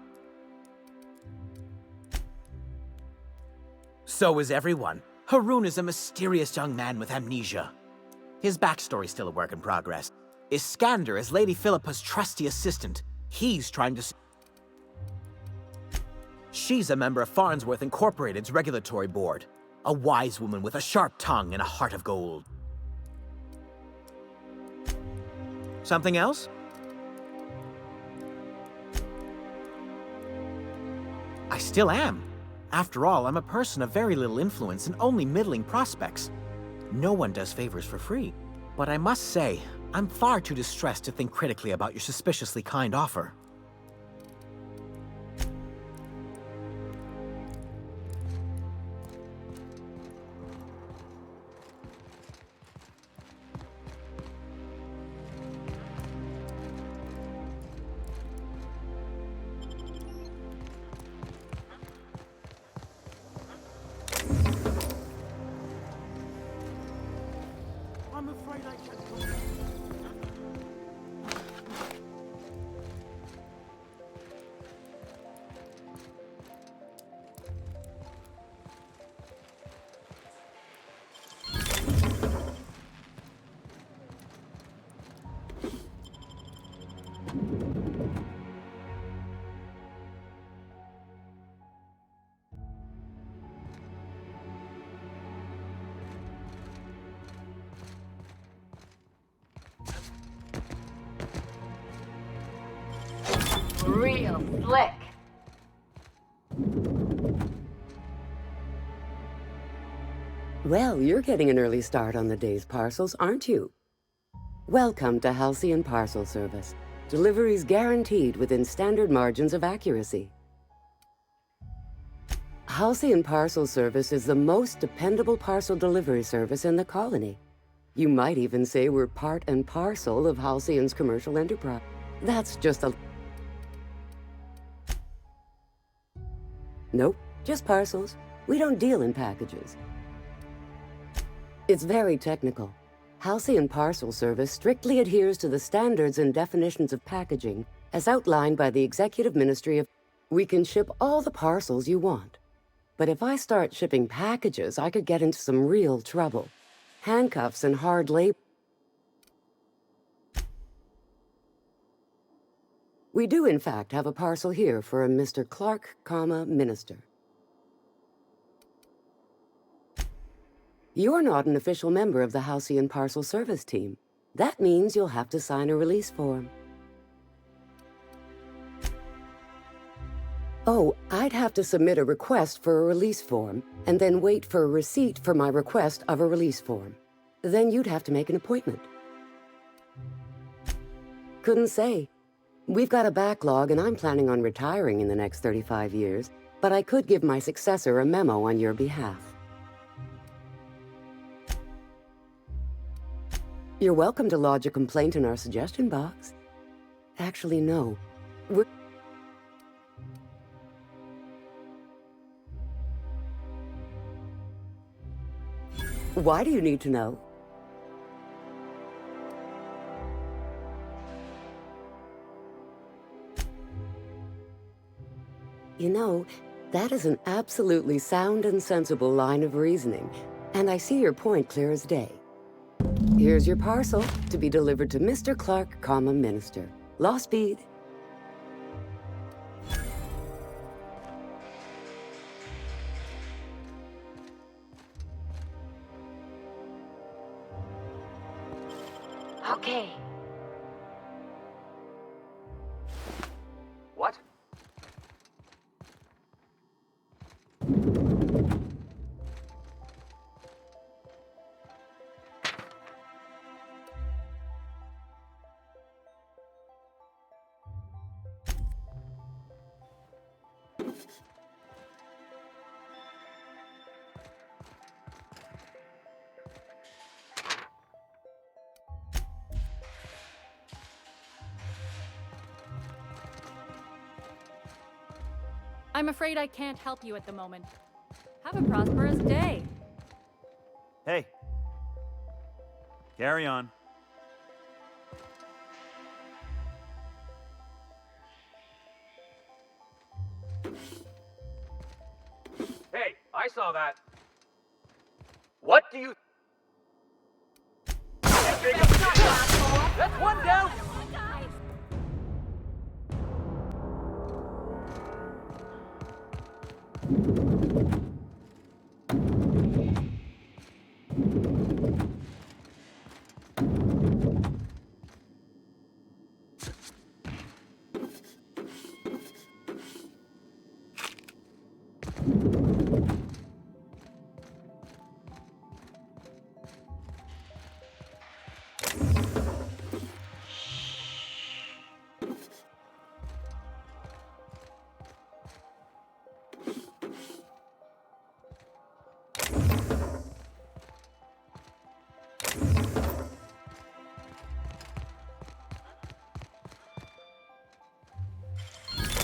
So is everyone. Haroon is a mysterious young man with amnesia. His backstory's still a work in progress. Iskander is Lady Philippa's trusty assistant. He's trying to... She's a member of Farnsworth Incorporated's regulatory board. A wise woman with a sharp tongue and a heart of gold. Something else? I still am. After all, I'm a person of very little influence and only middling prospects. No one does favors for free. But I must say, I'm far too distressed to think critically about your suspiciously kind offer. I'm afraid I can't. Real slick. Well, you're getting an early start on the day's parcels, aren't you? Welcome to Halcyon Parcel Service. Deliveries guaranteed within standard margins of accuracy. Halcyon Parcel Service is the most dependable parcel delivery service in the colony. You might even say we're part and parcel of Halcyon's commercial enterprise. That's just a... Nope, just parcels. We don't deal in packages. It's very technical. Halcyon Parcel Service strictly adheres to the standards and definitions of packaging as outlined by the Executive Ministry of... We can ship all the parcels you want. But if I start shipping packages, I could get into some real trouble. Handcuffs and hard labor. We do, in fact, have a parcel here for a Mr. Clark, Minister. You're not an official member of the Halcyon Parcel Service team. That means you'll have to sign a release form. Oh, I'd have to submit a request for a release form, and then wait for a receipt for my request of a release form. Then you'd have to make an appointment. Couldn't say. We've got a backlog, and I'm planning on retiring in the next 35 years, but I could give my successor a memo on your behalf. You're welcome to lodge a complaint in our suggestion box. Actually, no. Why do you need to know? You know, that is an absolutely sound and sensible line of reasoning, and I see your point clear as day. Here's your parcel to be delivered to Mr. Clark, Minister. Law speed. Okay. What? I'm afraid I can't help you at the moment. Have a prosperous day. Hey. Carry on. Hey, I saw that. What do you... That's one down!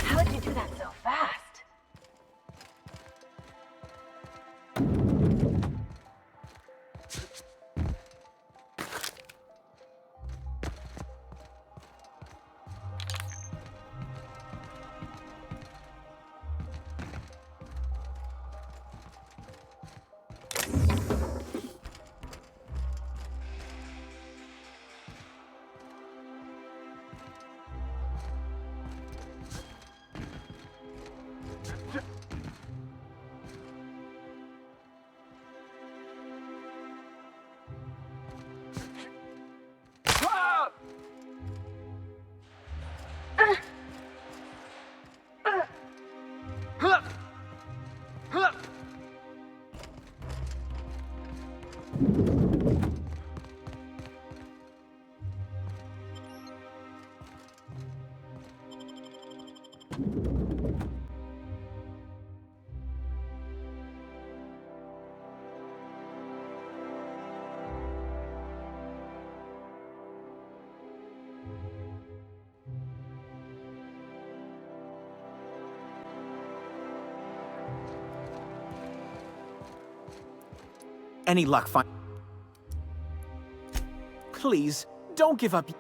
How'd you do that so fast? Any luck Please, don't give up.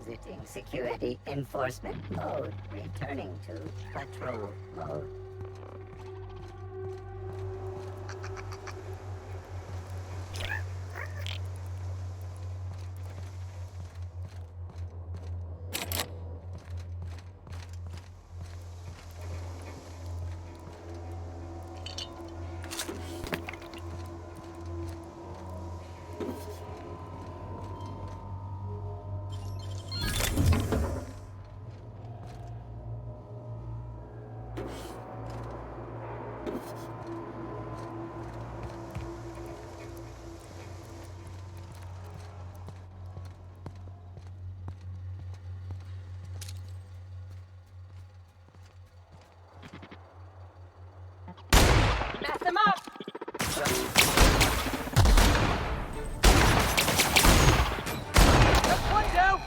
Exiting security enforcement mode. Returning to patrol mode. Mess him up! That's one down!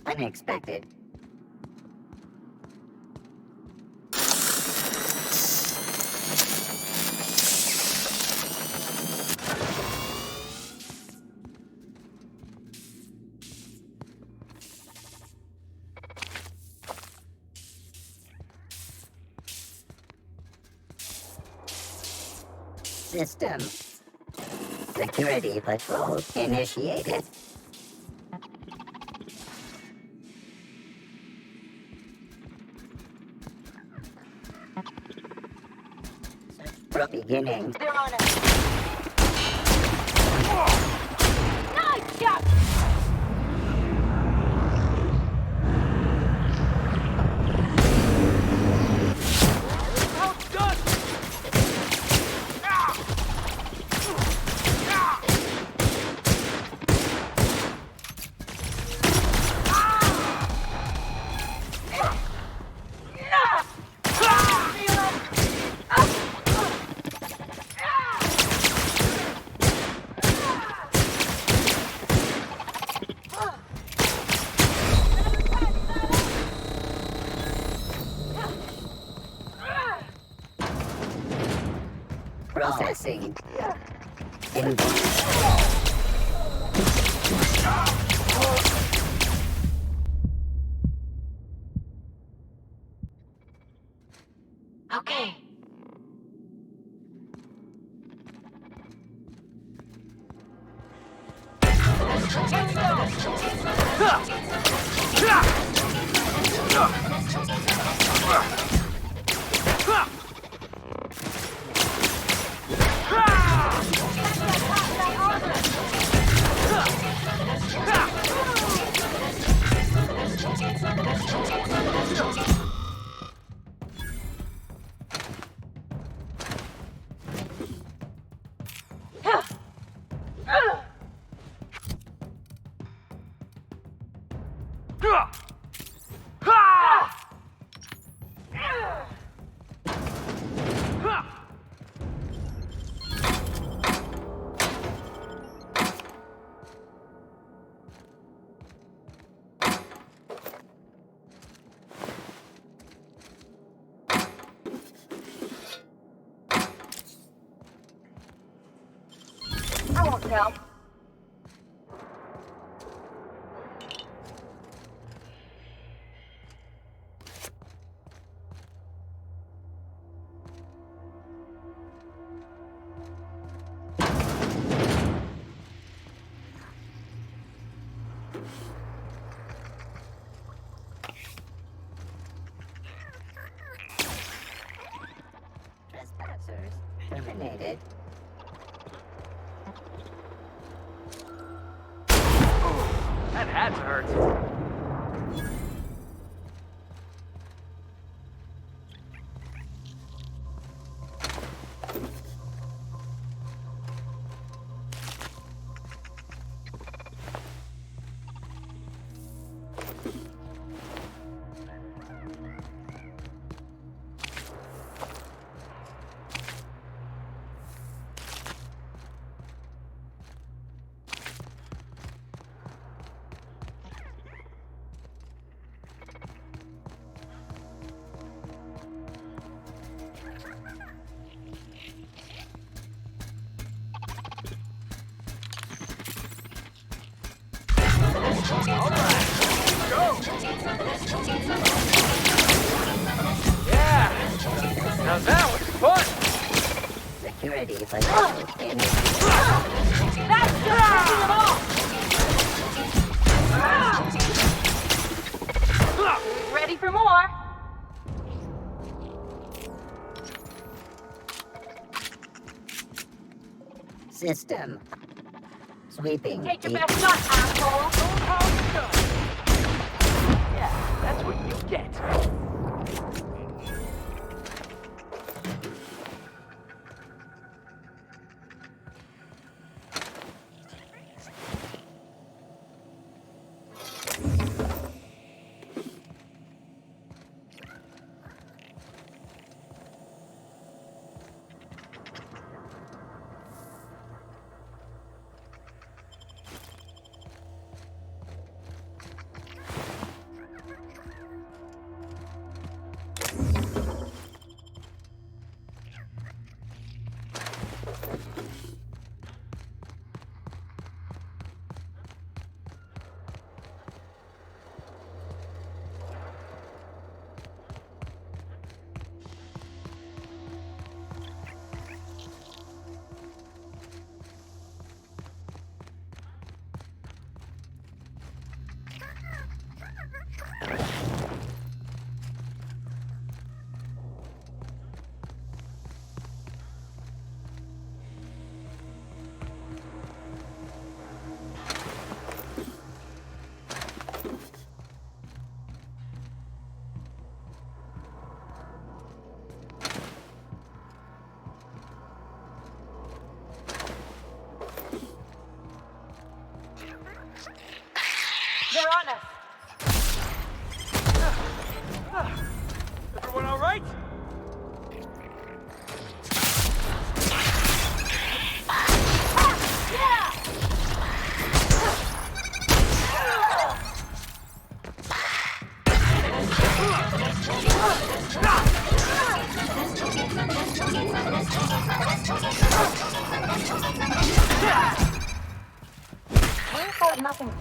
Unexpected. System. Security patrol initiated. Beginning. They're on it. Nice shot! Outdone! Processing. Okay. I won't help. Trespassers terminated. That had to hurt. All right, go! Yeah! Now that was fun! Security for That's just them all! Ready for more? System. Sweeping. Take your best shot, asshole! Yeah, that's what you get.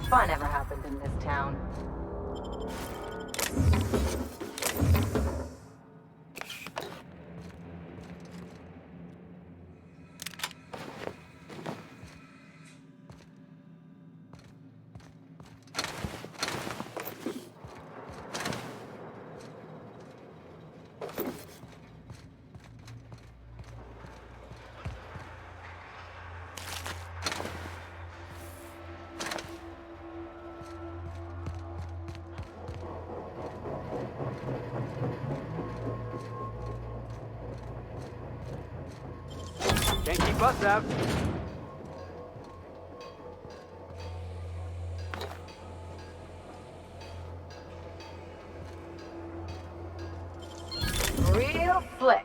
fun ever happened in this town. Can't keep us out. Real slick.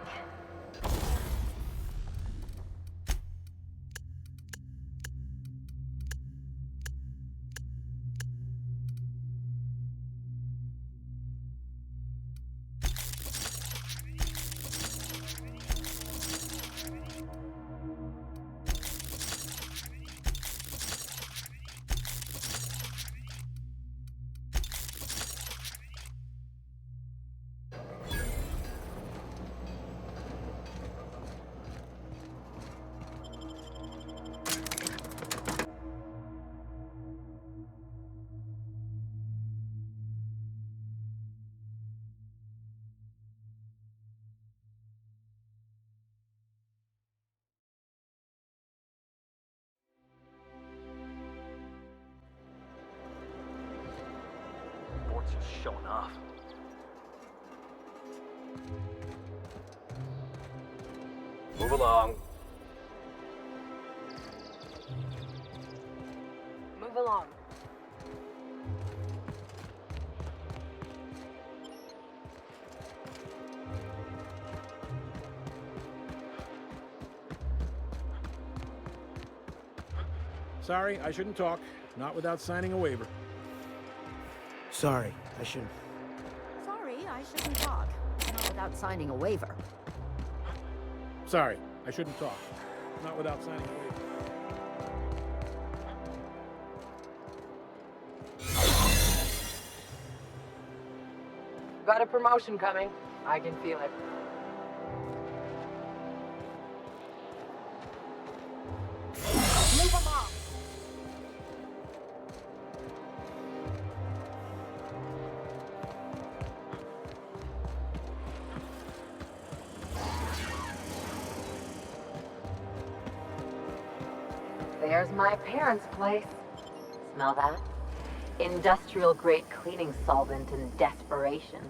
Board's just showing off. Move along. Move along. Sorry, I shouldn't talk. Not without signing a waiver. Sorry, I shouldn't. Sorry, I shouldn't talk. Not without signing a waiver. Sorry, I shouldn't talk. Not without signing a waiver. Got a promotion coming. I can feel it. Move along. There's my parents' place. Smell that? Industrial grade cleaning solvent in desperation.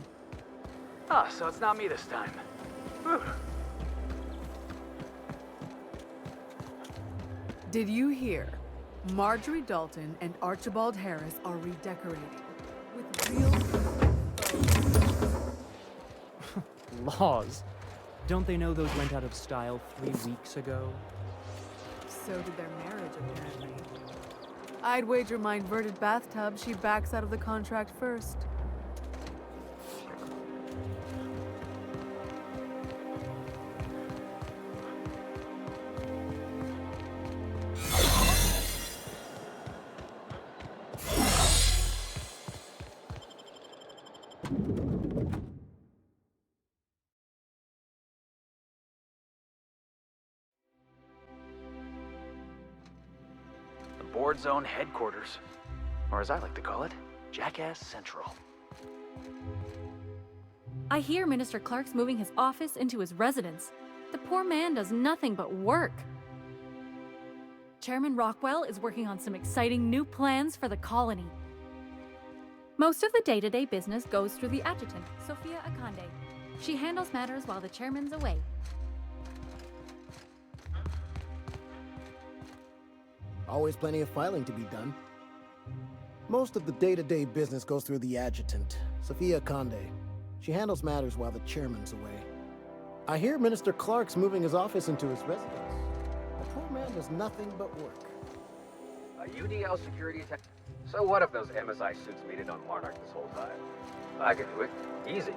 Ah, so it's not me this time. Whew. Did you hear? Marjorie Dalton and Archibald Harris are redecorating with real... Laws. Don't they know those went out of style 3 weeks ago? So did their marriage, apparently. I'd wager my inverted bathtub she backs out of the contract first. Board Zone headquarters. Or as I like to call it, Jackass Central. I hear Minister Clark's moving his office into his residence. The poor man does nothing but work. Chairman Rockwell is working on some exciting new plans for the colony. Most of the day-to-day business goes through the adjutant, Sophia Akande. She handles matters while the chairman's away. Always plenty of filing to be done. Most of the day-to-day business goes through the adjutant, Sophia Akande. She handles matters while the chairman's away. I hear Minister Clark's moving his office into his residence. The poor man does nothing but work. A UDL security tech. So what if those MSI suits made it on Monarch this whole time? I could do it. Easy.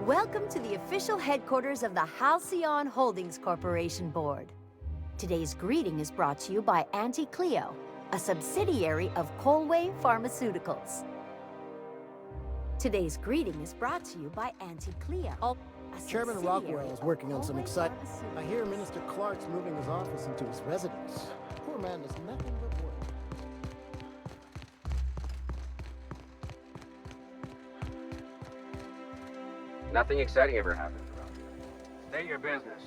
Welcome to the official headquarters of the Halcyon Holdings Corporation Board. Today's greeting is brought to you by Auntie Cleo, a subsidiary of Colway Pharmaceuticals. Today's greeting is brought to you by Auntie Cleo. Chairman Rockwell is working on some exciting. I hear Minister Clark's moving his office into his residence. Poor man does nothing but work. Nothing exciting ever happens around here. State your business.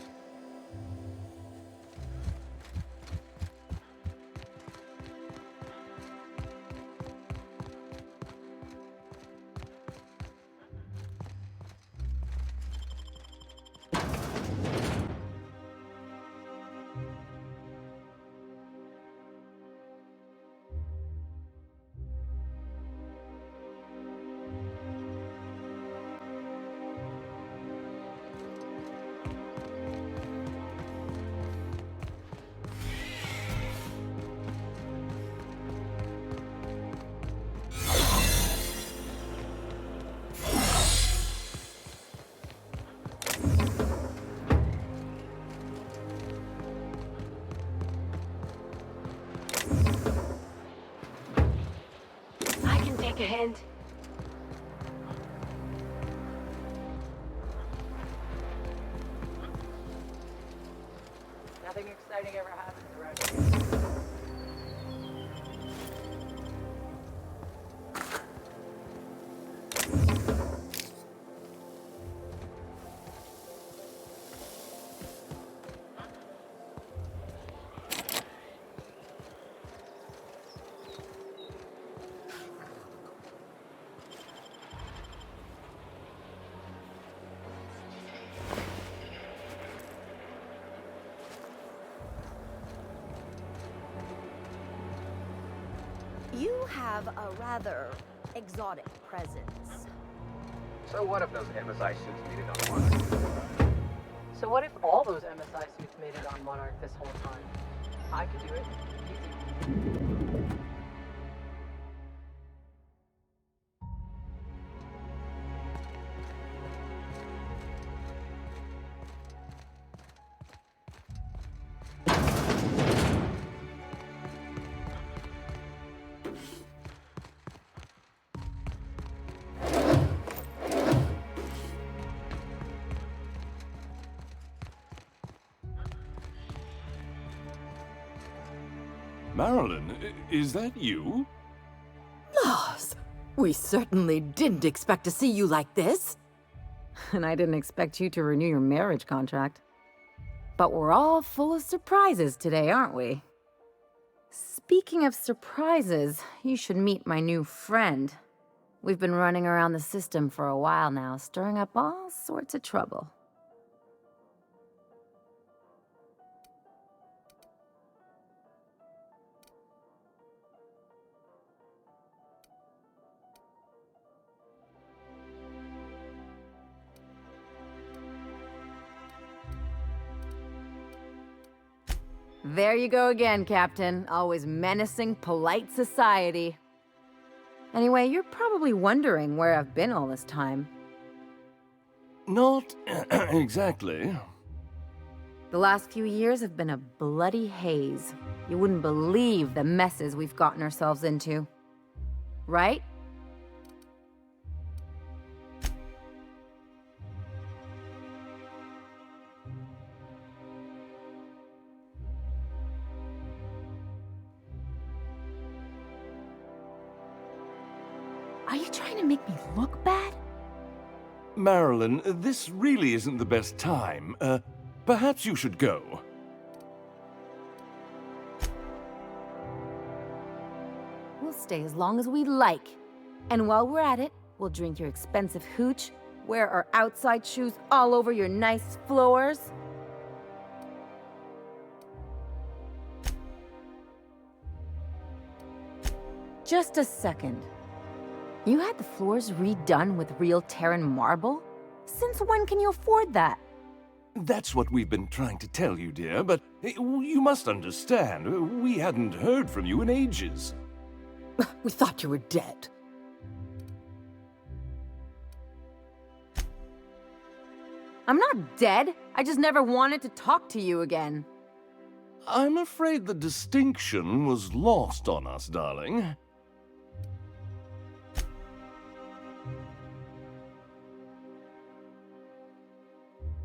Take a hint. Nothing exciting ever happens around here. You have a rather exotic presence. So what if those MSI suits made it on Monarch? So what if all those MSI suits made it on Monarch this whole time? I could do it. Easy. Marilyn, is that you? Lars, we certainly didn't expect to see you like this. And I didn't expect you to renew your marriage contract. But we're all full of surprises today, aren't we? Speaking of surprises, you should meet my new friend. We've been running around the system for a while now, stirring up all sorts of trouble. There you go again, Captain. Always menacing polite society. Anyway, you're probably wondering where I've been all this time. Not exactly. The last few years have been a bloody haze. You wouldn't believe the messes we've gotten ourselves into. Right? Are you trying to make me look bad? Marilyn, this really isn't the best time. Perhaps you should go. We'll stay as long as we like. And while we're at it, we'll drink your expensive hooch, wear our outside shoes all over your nice floors. Just a second. You had the floors redone with real Terran marble? Since when can you afford that? That's what we've been trying to tell you, dear, but you must understand, we hadn't heard from you in ages. We thought you were dead. I'm not dead. I just never wanted to talk to you again. I'm afraid the distinction was lost on us, darling.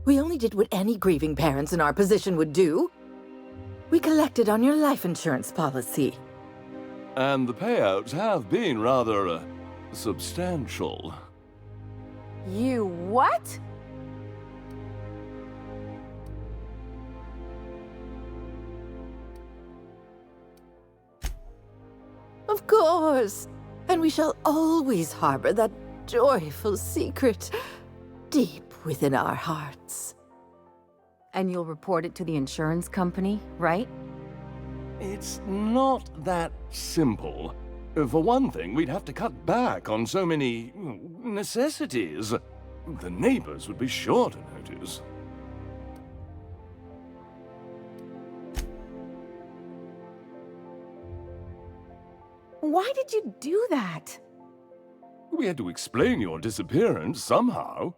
We only did what any grieving parents in our position would do. We collected on your life insurance policy. And the payouts have been rather, substantial. You what? Of course. And we shall always harbor that joyful secret deep within our hearts. And you'll report it to the insurance company, right? It's not that simple. For one thing, we'd have to cut back on so many necessities. The neighbors would be sure to notice. Why did you do that? We had to explain your disappearance somehow.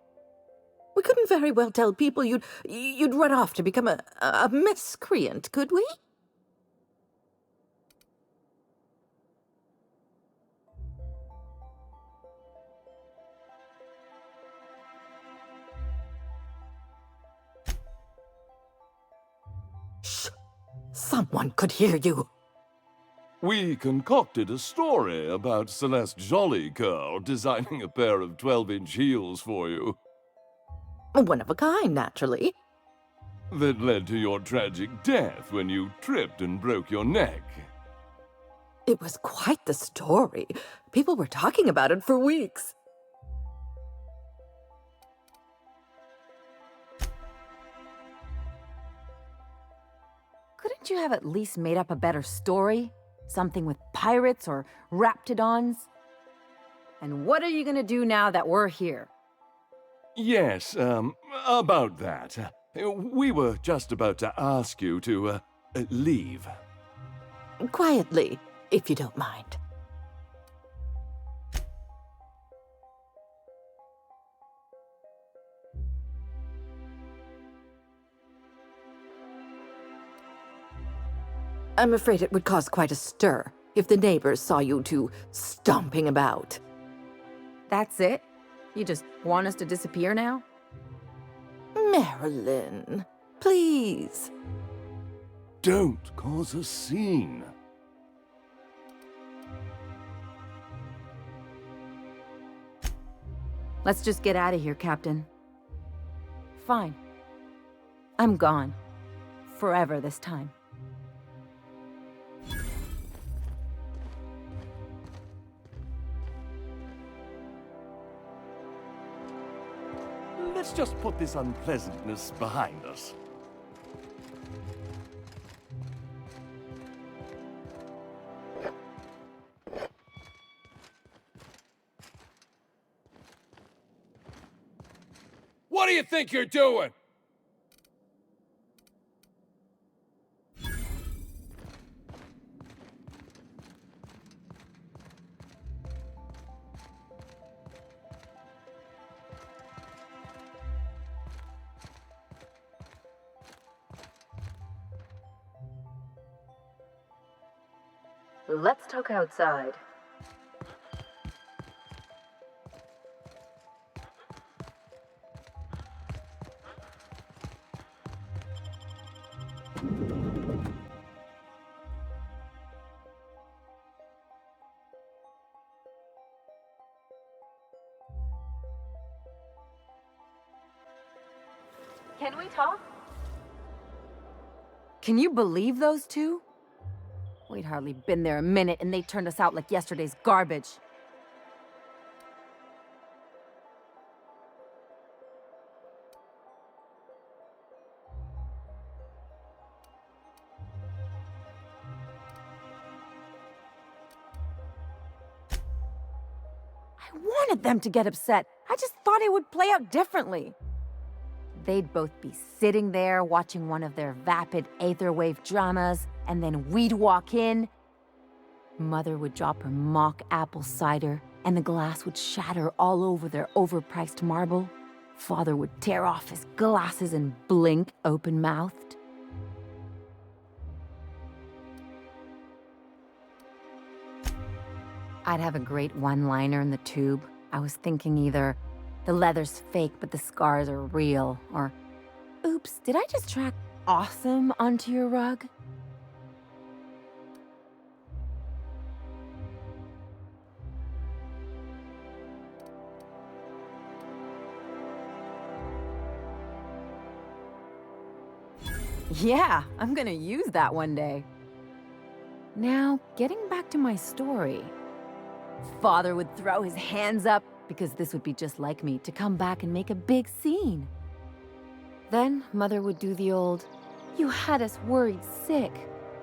We couldn't very well tell people you'd run off to become a miscreant, could we? Shh! Someone could hear you. We concocted a story about Celeste Jollycurl designing a pair of 12-inch heels for you. One of a kind, naturally. That led to your tragic death when you tripped and broke your neck. It was quite the story. People were talking about it for weeks. Couldn't you have at least made up a better story? Something with pirates or raptidons? And what are you gonna do now that we're here? Yes, about that. We were just about to ask you to, leave. Quietly, if you don't mind. I'm afraid it would cause quite a stir if the neighbors saw you two stomping about. That's it? You just want us to disappear now? Marilyn, please. Don't cause a scene. Let's just get out of here, Captain. Fine. I'm gone. Forever this time. Let's just put this unpleasantness behind us. What do you think you're doing? Let's talk outside. Can we talk? Can you believe those two? We'd hardly been there a minute and they turned us out like yesterday's garbage. I wanted them to get upset. I just thought it would play out differently. They'd both be sitting there watching one of their vapid aetherwave dramas, and then we'd walk in. Mother would drop her mock apple cider, and the glass would shatter all over their overpriced marble. Father would tear off his glasses and blink open-mouthed. I'd have a great one-liner in the tube. I was thinking either the leather's fake but the scars are real, or oops, did I just track awesome onto your rug? Yeah, I'm gonna use that one day. Now, getting back to my story. Father would throw his hands up because this would be just like me to come back and make a big scene. Then Mother would do the old, "You had us worried sick."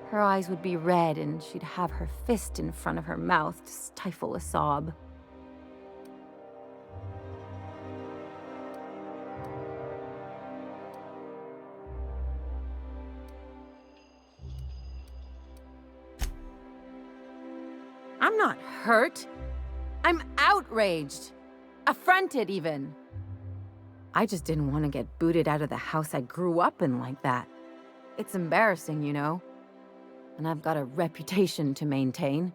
Her eyes would be red and she'd have her fist in front of her mouth to stifle a sob. I'm not hurt. I'm outraged. Affronted, even. I just didn't want to get booted out of the house I grew up in like that. It's embarrassing, you know. And I've got a reputation to maintain.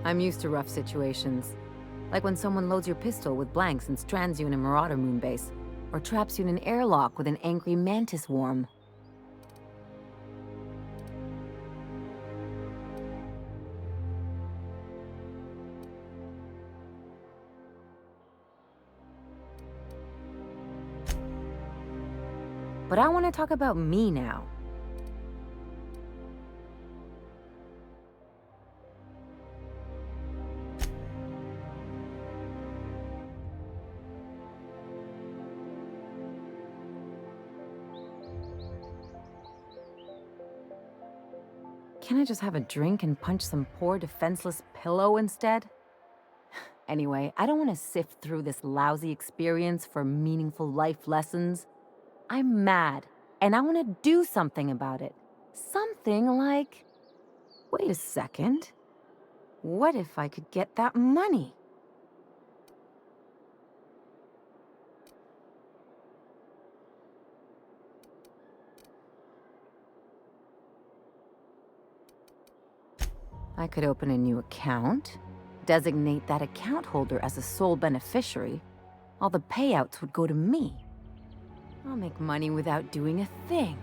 I'm used to rough situations. Like when someone loads your pistol with blanks and strands you in a Marauder moonbase, or traps you in an airlock with an angry mantis worm. But I want to talk about me now. Can't I just have a drink and punch some poor defenseless pillow instead? Anyway, I don't want to sift through this lousy experience for meaningful life lessons. I'm mad, and I want to do something about it. Something like... Wait a second. What if I could get that money? I could open a new account, designate that account holder as a sole beneficiary. All the payouts would go to me. I'll make money without doing a thing,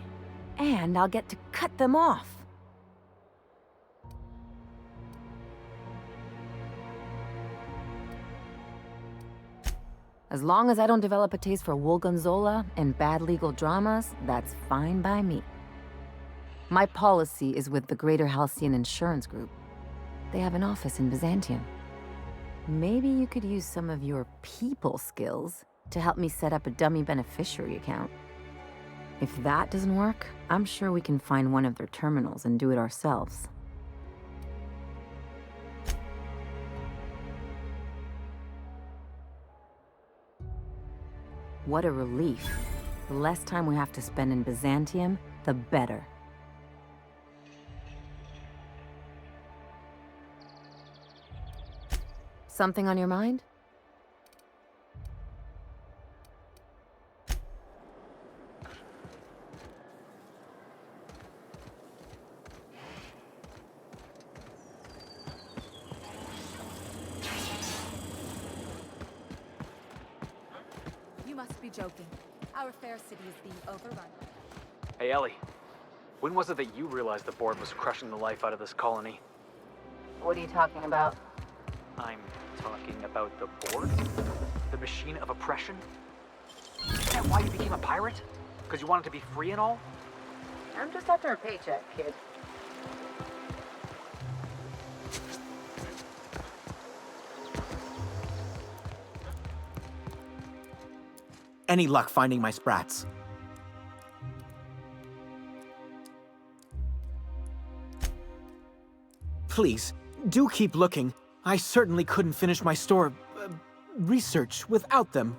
and I'll get to cut them off. As long as I don't develop a taste for Woolgonzola and bad legal dramas, that's fine by me. My policy is with the Greater Halcyon Insurance Group. They have an office in Byzantium. Maybe you could use some of your people skills to help me set up a dummy beneficiary account. If that doesn't work, I'm sure we can find one of their terminals and do it ourselves. What a relief. The less time we have to spend in Byzantium, the better. Something on your mind? You must be joking. Our fair city is being overrun. Hey, Ellie. When was it that you realized the board was crushing the life out of this colony? What are you talking about? I'm talking about the board? The machine of oppression? Is that why you became a pirate? Because you wanted to be free and all? I'm just after a paycheck, kid. Any luck finding my sprats? Please, do keep looking. I certainly couldn't finish my store research without them.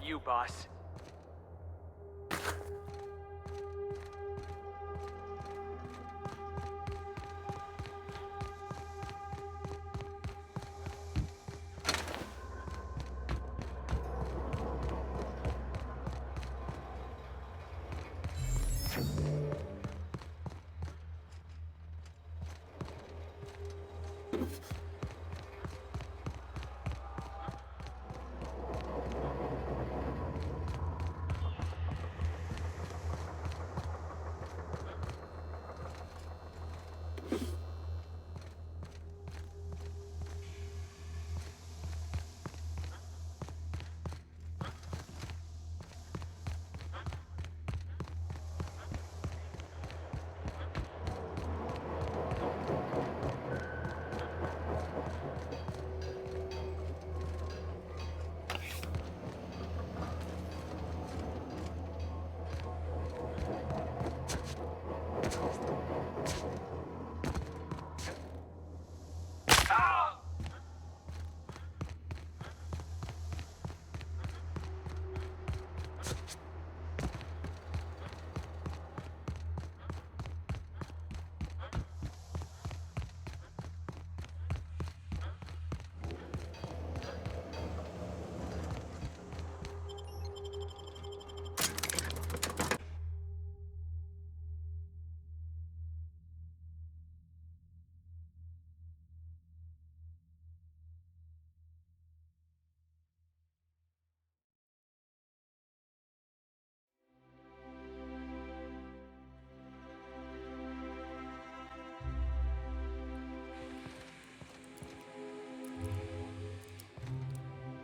you, boss.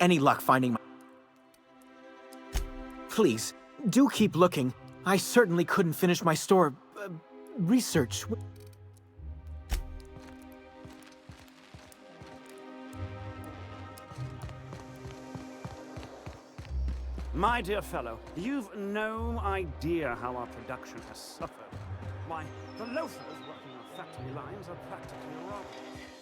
Any luck finding my... Please, do keep looking. I certainly couldn't finish my store... research. My dear fellow, you've no idea how our production has suffered. Why, the loafers working on factory lines are practically robbed.